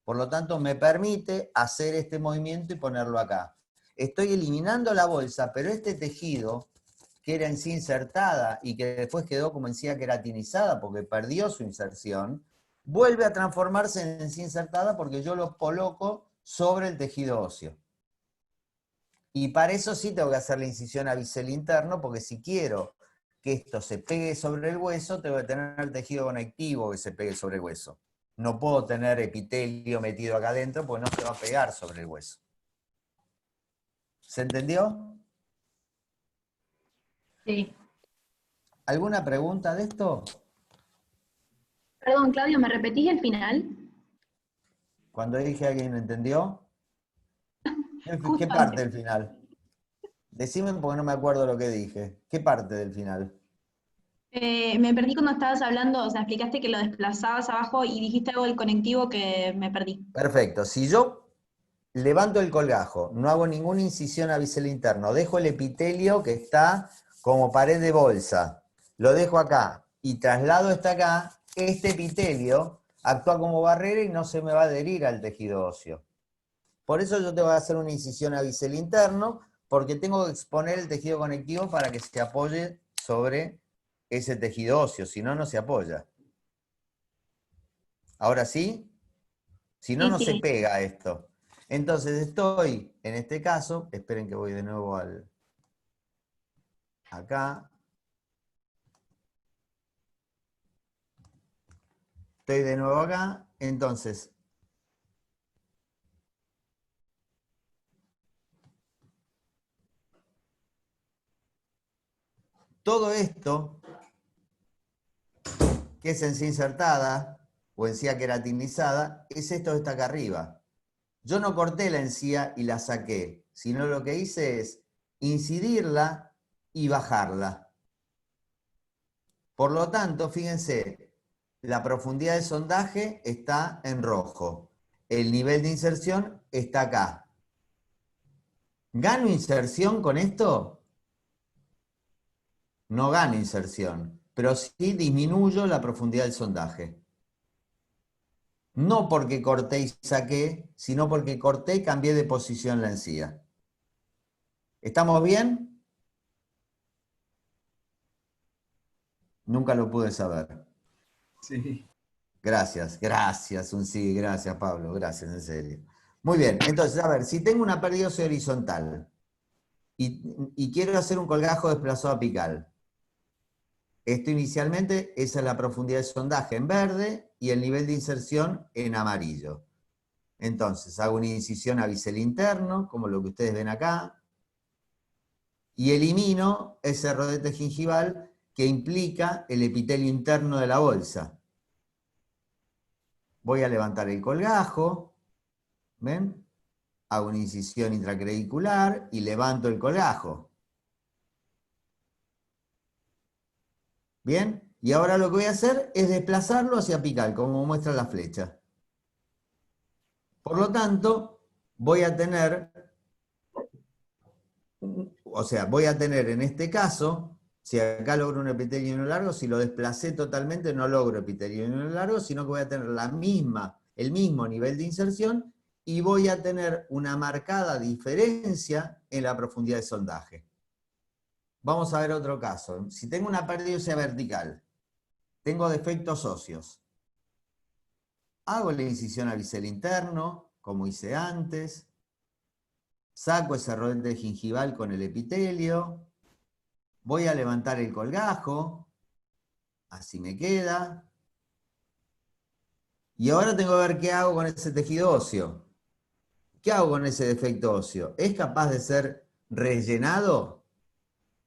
Por lo tanto me permite hacer este movimiento y ponerlo acá. Estoy eliminando la bolsa, pero este tejido, que era encía insertada y que después quedó como encía queratinizada porque perdió su inserción, vuelve a transformarse en encía insertada porque yo lo coloco sobre el tejido óseo. Y para eso sí tengo que hacer la incisión a bisel interno, porque si quiero que esto se pegue sobre el hueso, tengo que tener el tejido conectivo que se pegue sobre el hueso. No puedo tener epitelio metido acá adentro, porque no se va a pegar sobre el hueso. ¿Se entendió? Sí. ¿Alguna pregunta de esto? Perdón, Claudio, ¿me repetís el final? Cuando dije alguien entendió. ¿Qué Justo parte antes. del final? Decime porque no me acuerdo lo que dije. ¿Qué parte del final? Me perdí cuando estabas hablando, o sea, explicaste que lo desplazabas abajo y dijiste algo del conectivo que me perdí. Perfecto. Si yo levanto el colgajo, no hago ninguna incisión a bisel interno, dejo el epitelio que está como pared de bolsa, lo dejo acá y traslado hasta acá, este epitelio actúa como barrera y no se me va a adherir al tejido óseo. Por eso yo tengo que hacer una incisión a bisel interno, porque tengo que exponer el tejido conectivo para que se apoye sobre ese tejido óseo, si no, no se apoya. ¿Ahora sí? Si no, Sí, no se sí. pega esto. Entonces estoy, en este caso, esperen que voy de nuevo acá. Estoy de nuevo acá. Entonces, todo esto, que es encía insertada o encía queratinizada, es esto que está acá arriba. Yo no corté la encía y la saqué, sino lo que hice es incidirla y bajarla. Por lo tanto, fíjense, la profundidad de sondaje está en rojo. El nivel de inserción está acá. ¿Gano inserción con esto? No gano inserción, pero sí disminuyo la profundidad del sondaje. No porque corté y saqué, sino porque corté y cambié de posición la encía. ¿Estamos bien? Nunca lo pude saber. Sí. Gracias, gracias, un sí, gracias Pablo, gracias, en serio. Muy bien, entonces, a ver, si tengo una pérdida ósea horizontal y quiero hacer un colgajo desplazado apical, esto inicialmente, esa es la profundidad de sondaje en verde y el nivel de inserción en amarillo. Entonces, hago una incisión a bisel interno, como lo que ustedes ven acá, y elimino ese rodete gingival que implica el epitelio interno de la bolsa. Voy a levantar el colgajo, ¿ven? Hago una incisión intracrevicular y levanto el colgajo. ¿Bien? Y ahora lo que voy a hacer es desplazarlo hacia apical, como muestra la flecha. Por lo tanto, voy a tener, voy a tener en este caso, si acá logro un epitelio largo, si lo desplacé totalmente no logro epitelio largo, sino que voy a tener el mismo nivel de inserción y voy a tener una marcada diferencia en la profundidad de sondaje. Vamos a ver otro caso. Si tengo una pérdida ósea vertical, tengo defectos óseos, hago la incisión a bisel interno, como hice antes, saco ese rodete gingival con el epitelio, voy a levantar el colgajo, así me queda, y ahora tengo que ver qué hago con ese tejido óseo. ¿Qué hago con ese defecto óseo? ¿Es capaz de ser rellenado?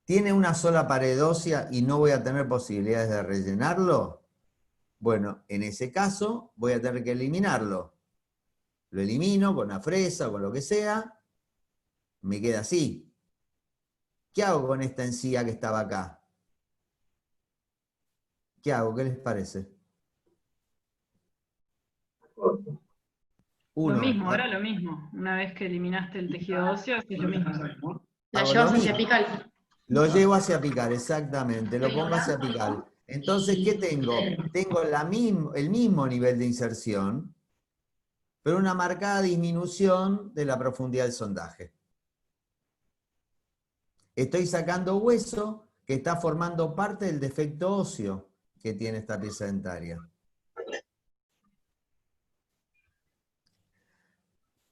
¿Tiene una sola pared ósea y no voy a tener posibilidades de rellenarlo? Bueno, en ese caso voy a tener que eliminarlo. Lo elimino con una fresa o con lo que sea, me queda así. ¿Qué hago con esta encía que estaba acá? ¿Qué hago? ¿Qué les parece? Lo mismo, ahora lo mismo. Una vez que eliminaste el tejido óseo, es lo mismo. La llevas hacia apical. Lo llevo hacia apical, exactamente, lo pongo hacia apical. Entonces, ¿qué tengo? Tengo el mismo nivel de inserción, pero una marcada disminución de la profundidad del sondaje. Estoy sacando hueso que está formando parte del defecto óseo que tiene esta pieza dentaria.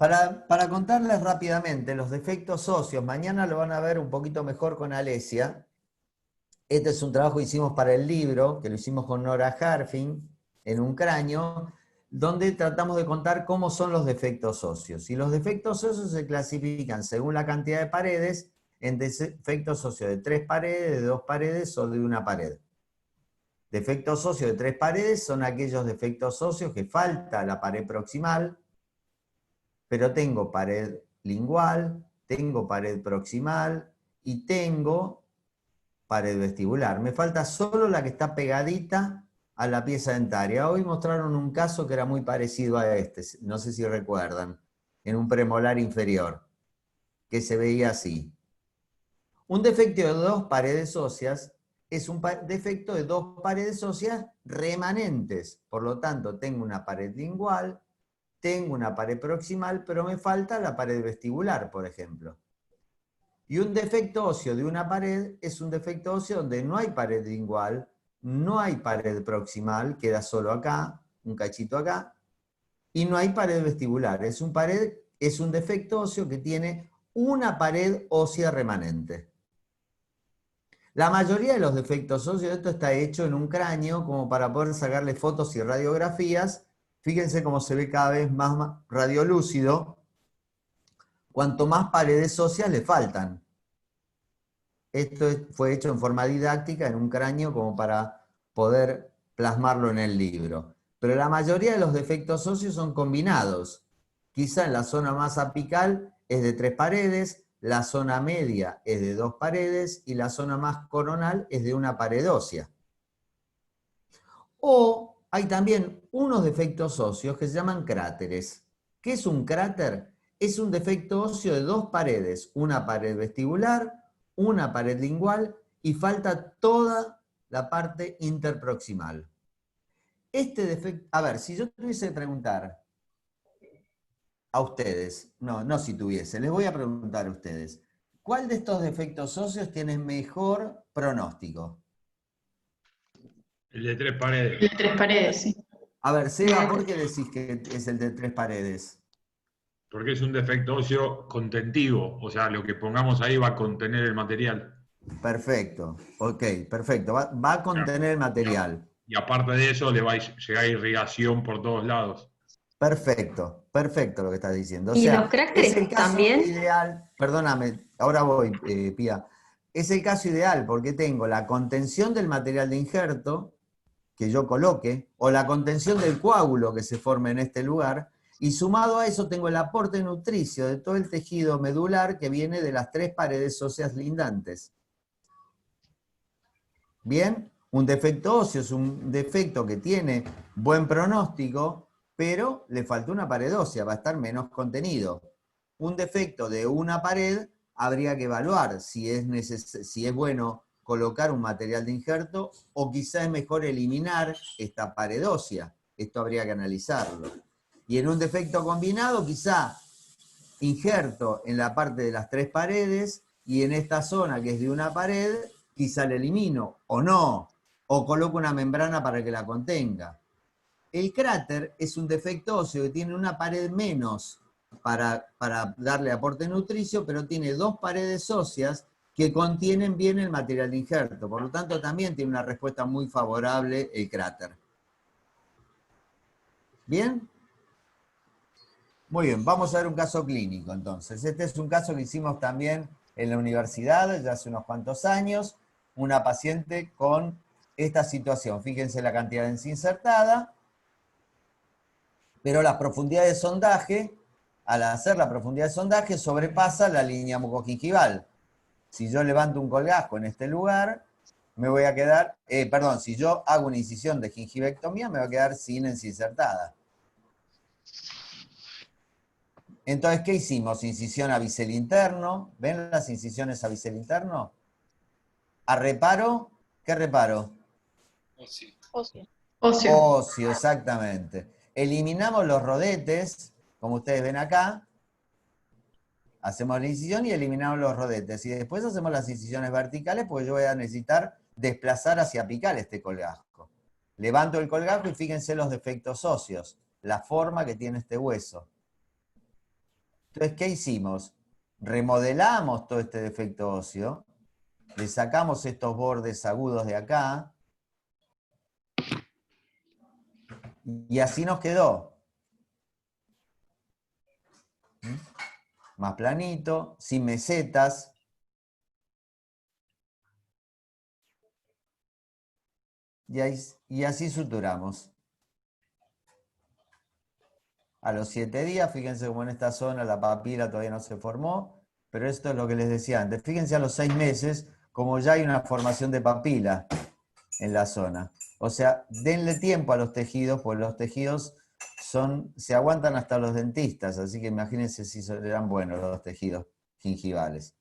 Para contarles rápidamente los defectos óseos, mañana lo van a ver un poquito mejor con Alesia. Este es un trabajo que hicimos para el libro, que lo hicimos con Nora Harfin, en un cráneo, donde tratamos de contar cómo son los defectos óseos. Y los defectos óseos se clasifican según la cantidad de paredes, en defectos óseos de 3 paredes, de 2 paredes o de 1 pared. Defectos óseos de 3 paredes son aquellos defectos óseos que falta la pared proximal, pero tengo pared lingual, tengo pared proximal y tengo pared vestibular. Me falta solo la que está pegadita a la pieza dentaria. Hoy mostraron un caso que era muy parecido a este, no sé si recuerdan, en un premolar inferior, que se veía así. Un defecto de 2 paredes óseas es un defecto de 2 paredes óseas remanentes. Por lo tanto, tengo una pared lingual, tengo una pared proximal, pero me falta la pared vestibular, por ejemplo. Y un defecto óseo de una pared es un defecto óseo donde no hay pared lingual, no hay pared proximal, queda solo acá, un cachito acá, y no hay pared vestibular. Es un defecto óseo que tiene una pared ósea remanente. La mayoría de los defectos óseos, esto está hecho en un cráneo como para poder sacarle fotos y radiografías. Fíjense cómo se ve cada vez más radiolúcido. Cuanto más paredes óseas le faltan. Esto fue hecho en forma didáctica en un cráneo como para poder plasmarlo en el libro. Pero la mayoría de los defectos óseos son combinados. Quizá en la zona más apical es de 3 paredes, la zona media es de 2 paredes y la zona más coronal es de 1 pared ósea. O hay también unos defectos óseos que se llaman cráteres. ¿Qué es un cráter? Es un defecto óseo de 2 paredes, una pared vestibular, una pared lingual y falta toda la parte interproximal. Este defecto, a ver, si yo tuviese que preguntar a ustedes, no si tuviese, les voy a preguntar a ustedes, ¿cuál de estos defectos óseos tiene mejor pronóstico? El de 3 paredes. El de 3 paredes, sí. A ver, Seba, ¿por qué decís que es el de 3 paredes? Porque es un defecto óseo contentivo, o sea, lo que pongamos ahí va a contener el material. Perfecto, ok, perfecto, va a contener el material. Y aparte de eso, le va a llegar irrigación por todos lados. Perfecto, perfecto lo que estás diciendo. O ¿Y sea, los cráteres es el caso también? ideal, perdóname, ahora voy, Pía. Es el caso ideal porque tengo la contención del material de injerto que yo coloque, o la contención del coágulo que se forme en este lugar, y sumado a eso tengo el aporte nutricio de todo el tejido medular que viene de las 3 paredes óseas lindantes. Bien, un defecto óseo es un defecto que tiene buen pronóstico, pero le falta una pared ósea, va a estar menos contenido. Un defecto de una pared habría que evaluar si es bueno colocar un material de injerto o quizá es mejor eliminar esta pared ósea. Esto habría que analizarlo. Y en un defecto combinado quizá injerto en la parte de las 3 paredes y en esta zona que es de una pared quizá la elimino o no, o coloco una membrana para que la contenga. El cráter es un defecto óseo que tiene una pared menos para darle aporte nutricio, pero tiene 2 paredes óseas que contienen bien el material de injerto. Por lo tanto, también tiene una respuesta muy favorable el cráter. ¿Bien? Muy bien, vamos a ver un caso clínico entonces. Este es un caso que hicimos también en la universidad ya hace unos cuantos años. Una paciente con esta situación. Fíjense la cantidad de encía insertada, pero la profundidad de sondaje, al hacer la profundidad de sondaje, sobrepasa la línea mucogingival. Si yo levanto un colgajo en este lugar, me voy a quedar, si yo hago una incisión de gingivectomía, me va a quedar sin encía insertada. Entonces, ¿qué hicimos? Incisión a bisel interno. ¿Ven las incisiones a bisel interno? A reparo, ¿qué reparo? Óseo. Óseo, exactamente. Eliminamos los rodetes, como ustedes ven acá. Hacemos la incisión y eliminamos los rodetes. Y después hacemos las incisiones verticales porque yo voy a necesitar desplazar hacia apical este colgajo. Levanto el colgajo y fíjense los defectos óseos, la forma que tiene este hueso. Entonces, ¿qué hicimos? Remodelamos todo este defecto óseo, le sacamos estos bordes agudos de acá, y así nos quedó. Más planito, sin mesetas. Y así suturamos. A los 7 días, fíjense cómo en esta zona la papila todavía no se formó, pero esto es lo que les decía antes. Fíjense a los 6 meses, como ya hay una formación de papila en la zona. O sea, denle tiempo a los tejidos, pues los tejidos se aguantan hasta los dentistas, así que imagínense si eran buenos los tejidos gingivales.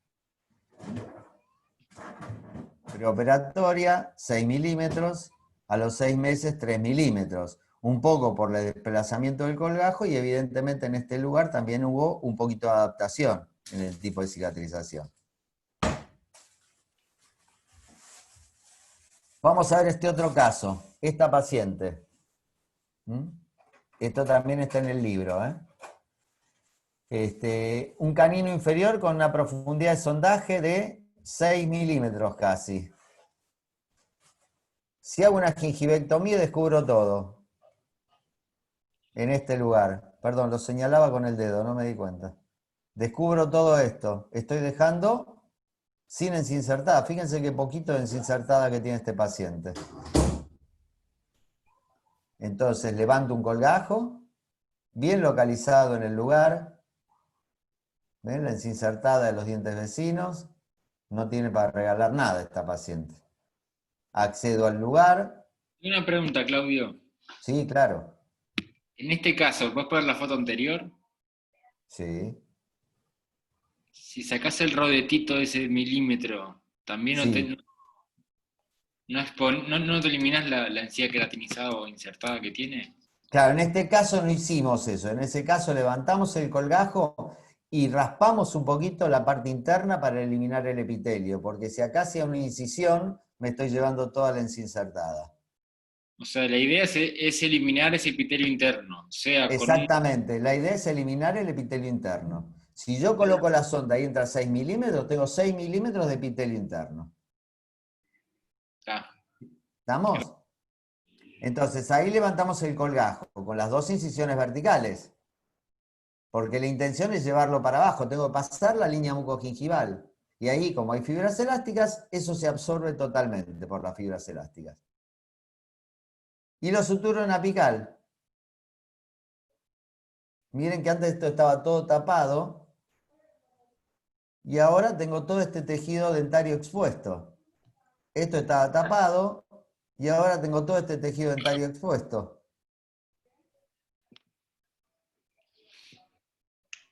Preoperatoria, 6 milímetros, a los 6 meses 3 milímetros. Un poco por el desplazamiento del colgajo y evidentemente en este lugar también hubo un poquito de adaptación en el tipo de cicatrización. Vamos a ver este otro caso, esta paciente. Esto también está en el libro. Un canino inferior con una profundidad de sondaje de 6 milímetros casi. Si hago una gingivectomía descubro todo. En este lugar. Perdón, lo señalaba con el dedo, no me di cuenta. Descubro todo esto. Estoy dejando sin encinsertada. Fíjense qué poquito de encinsertada que tiene este paciente. Entonces levanto un colgajo, bien localizado en el lugar. ¿Ven? La encinsertada de los dientes vecinos. No tiene para regalar nada esta paciente. Accedo al lugar. Una pregunta, Claudio. Sí, claro. En este caso, ¿puedes poner la foto anterior? Sí. Si sacás el rodetito de ese milímetro, ¿también Sí. no te eliminás la encía queratinizada o insertada que tiene? Claro, en este caso no hicimos eso. En ese caso levantamos el colgajo y raspamos un poquito la parte interna para eliminar el epitelio, porque si acá hacía una incisión, me estoy llevando toda la encinsertada. O sea, la idea es eliminar ese epitelio interno, sea con Exactamente, la idea es eliminar el epitelio interno. Si yo coloco la sonda y entra 6 milímetros, tengo 6 milímetros de epitelio interno. ¿Estamos? Entonces ahí levantamos el colgajo con las 2 incisiones verticales. Porque la intención es llevarlo para abajo, tengo que pasar la línea mucogingival. Y ahí, como hay fibras elásticas, eso se absorbe totalmente por las fibras elásticas. Y lo suturo en apical. Miren que antes esto estaba todo tapado. Y ahora tengo todo este tejido dentario expuesto. Esto estaba tapado. Y ahora tengo todo este tejido dentario expuesto.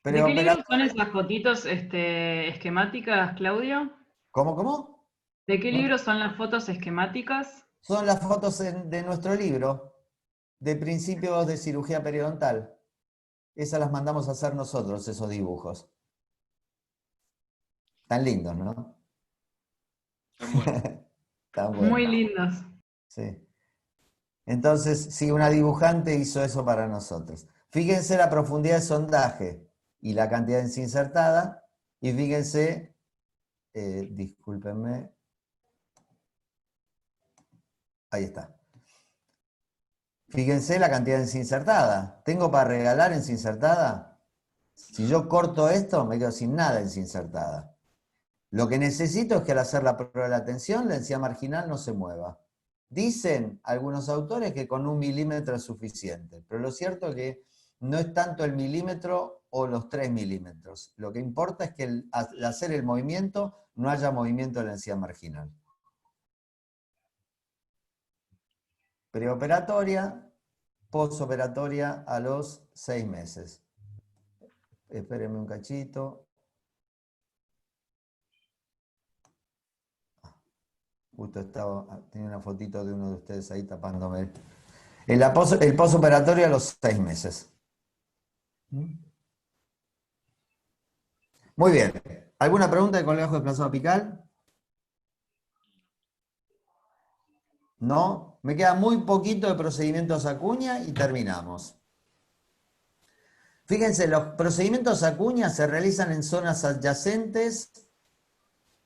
¿De qué libro son esas fotitos esquemáticas, Claudio? ¿Cómo? ¿De qué libro son las fotos esquemáticas? Son las fotos de nuestro libro, de principios de cirugía periodontal. Esas las mandamos a hacer nosotros, esos dibujos. Tan lindos, ¿no? Tan buenos. Muy lindos. Sí. Entonces, sí, una dibujante hizo eso para nosotros. Fíjense la profundidad de sondaje y la cantidad de encinsertada, y fíjense, discúlpenme, ahí está. Fíjense la cantidad de encinsertada. ¿Tengo para regalar encinsertada? Si yo corto esto, me quedo sin nada encinsertada. Lo que necesito es que al hacer la prueba de la tensión, la encía marginal no se mueva. Dicen algunos autores que con 1 milímetro es suficiente, pero lo cierto es que no es tanto el milímetro o los 3 milímetros. Lo que importa es que al hacer el movimiento no haya movimiento de la encía marginal. Preoperatoria, postoperatoria a los 6 meses. Espérenme un cachito. Justo tenía una fotito de uno de ustedes ahí tapándome. El postoperatorio a los 6 meses. Muy bien. ¿Alguna pregunta de colgajo desplazado apical? ¿No? Me queda muy poquito de procedimientos Acuña y terminamos. Fíjense, los procedimientos Acuña se realizan en zonas adyacentes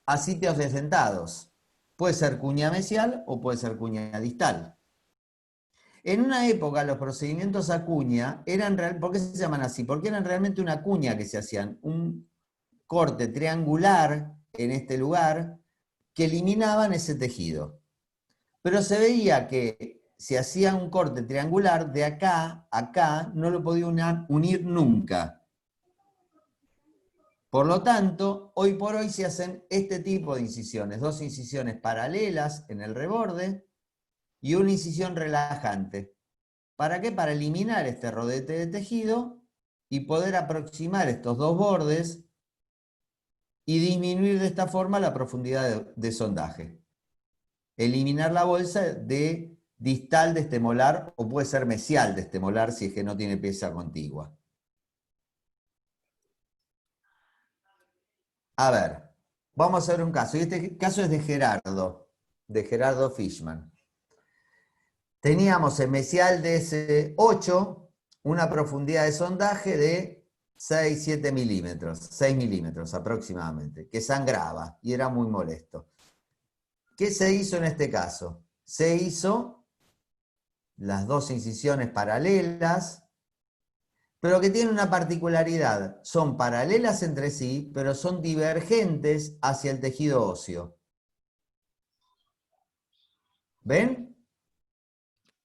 a sitios desdentados. Puede ser cuña mesial o puede ser cuña distal. En una época los procedimientos Acuña eran ¿por qué se llaman así? Porque eran realmente una cuña que se hacían, un corte triangular en este lugar que eliminaban ese tejido. Pero se veía que si hacía un corte triangular de acá a acá, no lo podía unir nunca. Por lo tanto, hoy por hoy se hacen este tipo de incisiones, 2 incisiones paralelas en el reborde y una incisión relajante. ¿Para qué? Para eliminar este rodete de tejido y poder aproximar estos 2 bordes y disminuir de esta forma la profundidad de sondaje. Eliminar la bolsa de distal de este molar, o puede ser mesial de este molar si es que no tiene pieza contigua. A ver, vamos a ver un caso, y este caso es de Gerardo Fishman. Teníamos en mesial DS8 una profundidad de sondaje de 6-7 milímetros, 6 milímetros aproximadamente, que sangraba y era muy molesto. ¿Qué se hizo en este caso? Se hizo las 2 incisiones paralelas, pero que tienen una particularidad. Son paralelas entre sí, pero son divergentes hacia el tejido óseo. ¿Ven?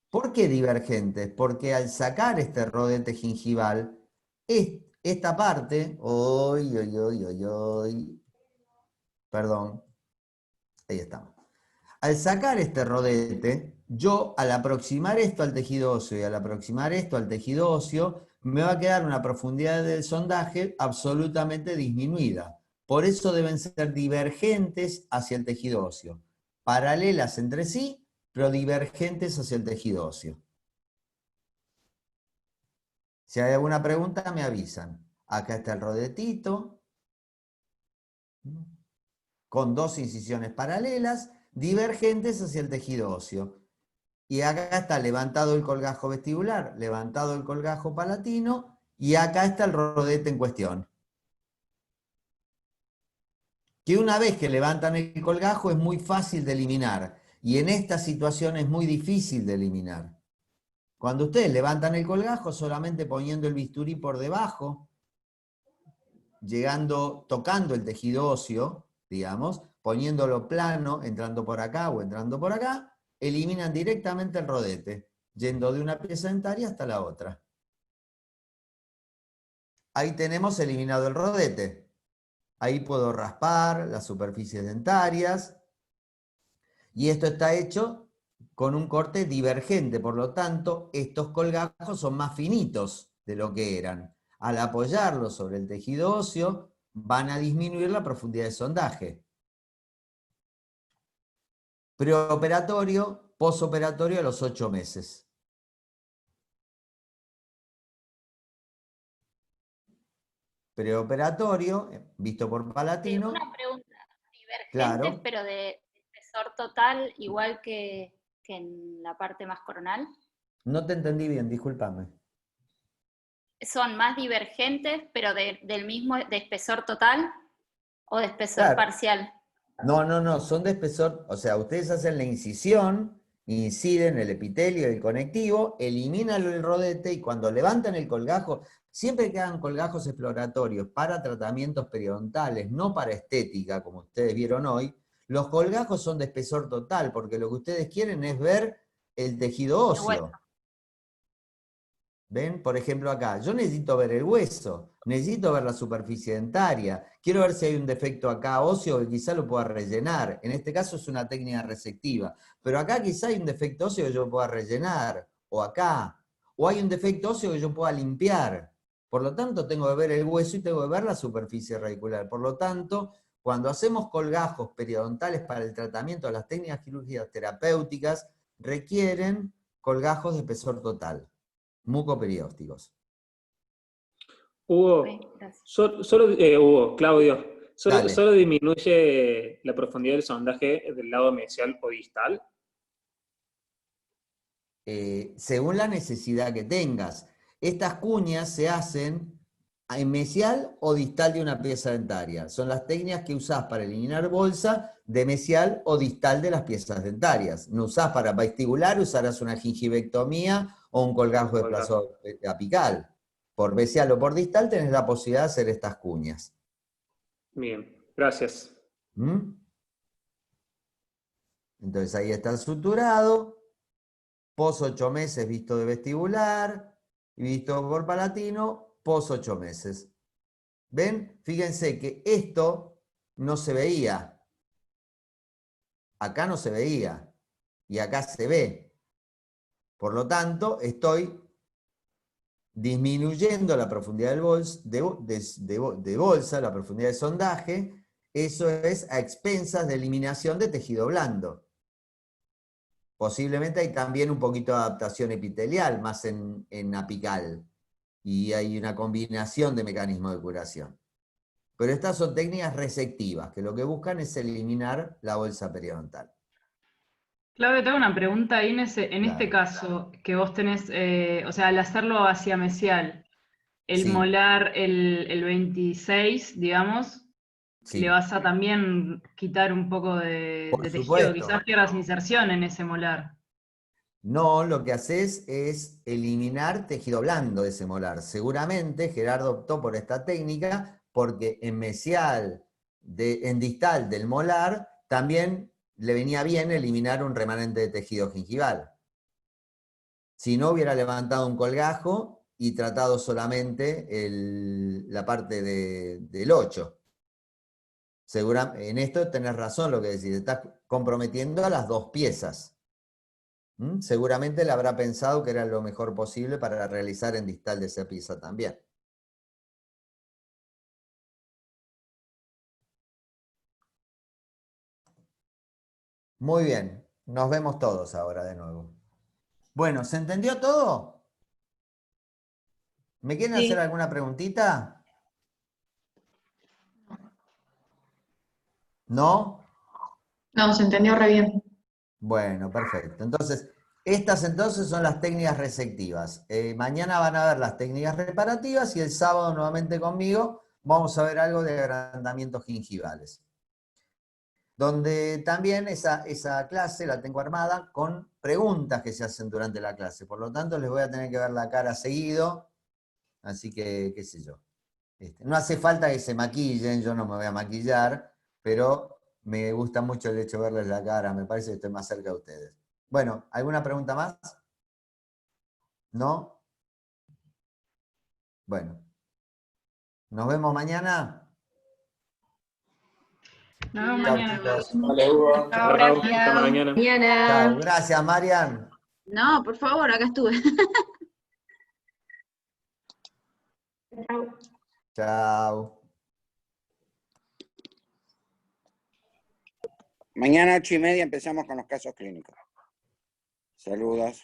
¿Por qué divergentes? Porque al sacar este rodete gingival, esta parte, perdón, ahí estamos. Al sacar este rodete, yo al aproximar esto al tejido óseo y al aproximar esto al tejido óseo, me va a quedar una profundidad del sondaje absolutamente disminuida. Por eso deben ser divergentes hacia el tejido óseo. Paralelas entre sí, pero divergentes hacia el tejido óseo. Si hay alguna pregunta, me avisan. Acá está el rodetito, con 2 incisiones paralelas, divergentes hacia el tejido óseo. Y acá está levantado el colgajo vestibular, levantado el colgajo palatino, y acá está el rodete en cuestión. Que una vez que levantan el colgajo es muy fácil de eliminar, y en esta situación es muy difícil de eliminar. Cuando ustedes levantan el colgajo, solamente poniendo el bisturí por debajo, tocando el tejido óseo, digamos, poniéndolo plano, entrando por acá o entrando por acá, eliminan directamente el rodete, yendo de una pieza dentaria hasta la otra. Ahí tenemos eliminado el rodete. Ahí puedo raspar las superficies dentarias. Y esto está hecho con un corte divergente, por lo tanto, estos colgajos son más finitos de lo que eran. Al apoyarlos sobre el tejido óseo, van a disminuir la profundidad de sondaje. Preoperatorio, posoperatorio a los 8 meses. Preoperatorio, visto por palatino. Una pregunta, divergentes, claro. pero de espesor total, igual que en la parte más coronal. No te entendí bien, discúlpame. ¿Son más divergentes, pero del mismo, de espesor total o de espesor parcial? No, son de espesor, o sea, ustedes hacen la incisión, inciden el epitelio y el conectivo, eliminan el rodete y cuando levantan el colgajo, siempre que hagan colgajos exploratorios para tratamientos periodontales, no para estética, como ustedes vieron hoy, los colgajos son de espesor total, porque lo que ustedes quieren es ver el tejido óseo. ¿Ven? Por ejemplo acá, yo necesito ver el hueso, necesito ver la superficie dentaria, quiero ver si hay un defecto acá óseo que quizá lo pueda rellenar. En este caso es una técnica resectiva, pero acá quizá hay un defecto óseo que yo pueda rellenar, o acá, o hay un defecto óseo que yo pueda limpiar. Por lo tanto, tengo que ver el hueso y tengo que ver la superficie radicular. Por lo tanto, cuando hacemos colgajos periodontales para el tratamiento de las técnicas quirúrgicas terapéuticas, requieren colgajos de espesor total. Mucoperiósticos. Hugo, Claudio, ¿solo disminuye la profundidad del sondaje del lado mesial o distal? Según la necesidad que tengas. Estas cuñas se hacen en mesial o distal de una pieza dentaria. Son las técnicas que usás para eliminar bolsa de mesial o distal de las piezas dentarias. No usás para vestibular, usarás una gingivectomía o un colgajo desplazado apical. Por mesial o por distal tenés la posibilidad de hacer estas cuñas. Bien, gracias. ¿Mm? Entonces ahí está el suturado, pos 8 meses visto de vestibular, y visto por palatino, pos 8 meses. ¿Ven? Fíjense que esto no se veía. Acá no se veía. Y acá se ve. Por lo tanto, estoy disminuyendo la profundidad de bolsa, la profundidad de sondaje. Eso es a expensas de eliminación de tejido blando. Posiblemente hay también un poquito de adaptación epitelial, más en apical. Y hay una combinación de mecanismos de curación. Pero estas son técnicas resectivas, que lo que buscan es eliminar la bolsa periodontal. Claudio, te hago una pregunta ahí en este caso, que vos tenés, o sea, al hacerlo hacia mesial, el Sí. molar, el 26, digamos, Sí. le vas a también quitar un poco de Por tejido, supuesto. quizás pierdas inserción en ese molar. No, lo que haces es eliminar tejido blando de ese molar. Seguramente Gerardo optó por esta técnica porque en mesial, en distal del molar, también le venía bien eliminar un remanente de tejido gingival. Si no, hubiera levantado un colgajo y tratado solamente la parte del 8. En esto tenés razón lo que decís, estás comprometiendo a las dos piezas. Seguramente le habrá pensado que era lo mejor posible para realizar en distal de esa pieza también. Muy bien, nos vemos todos ahora de nuevo. Bueno, ¿se entendió todo? ¿Me quieren hacer alguna preguntita? ¿No? No, se entendió re bien. Bueno, perfecto. Entonces, estas entonces son las técnicas resectivas. Mañana van a ver las técnicas reparativas y el sábado nuevamente conmigo vamos a ver algo de agrandamientos gingivales. Donde también esa clase la tengo armada con preguntas que se hacen durante la clase. Por lo tanto, les voy a tener que ver la cara seguido. Así que, qué sé yo. No hace falta que se maquillen, yo no me voy a maquillar, pero me gusta mucho el hecho de verles la cara, me parece que estoy más cerca de ustedes. Bueno, ¿alguna pregunta más? ¿No? Bueno. ¿Nos vemos mañana? Nos vemos Chau, mañana. chicos. Vale, Hugo. Chao, Gracias. gracias. Hasta mañana. Chau, gracias, Marian. No, por favor, acá estuve. Chao. Mañana 8:30 empezamos con los casos clínicos. Saludos.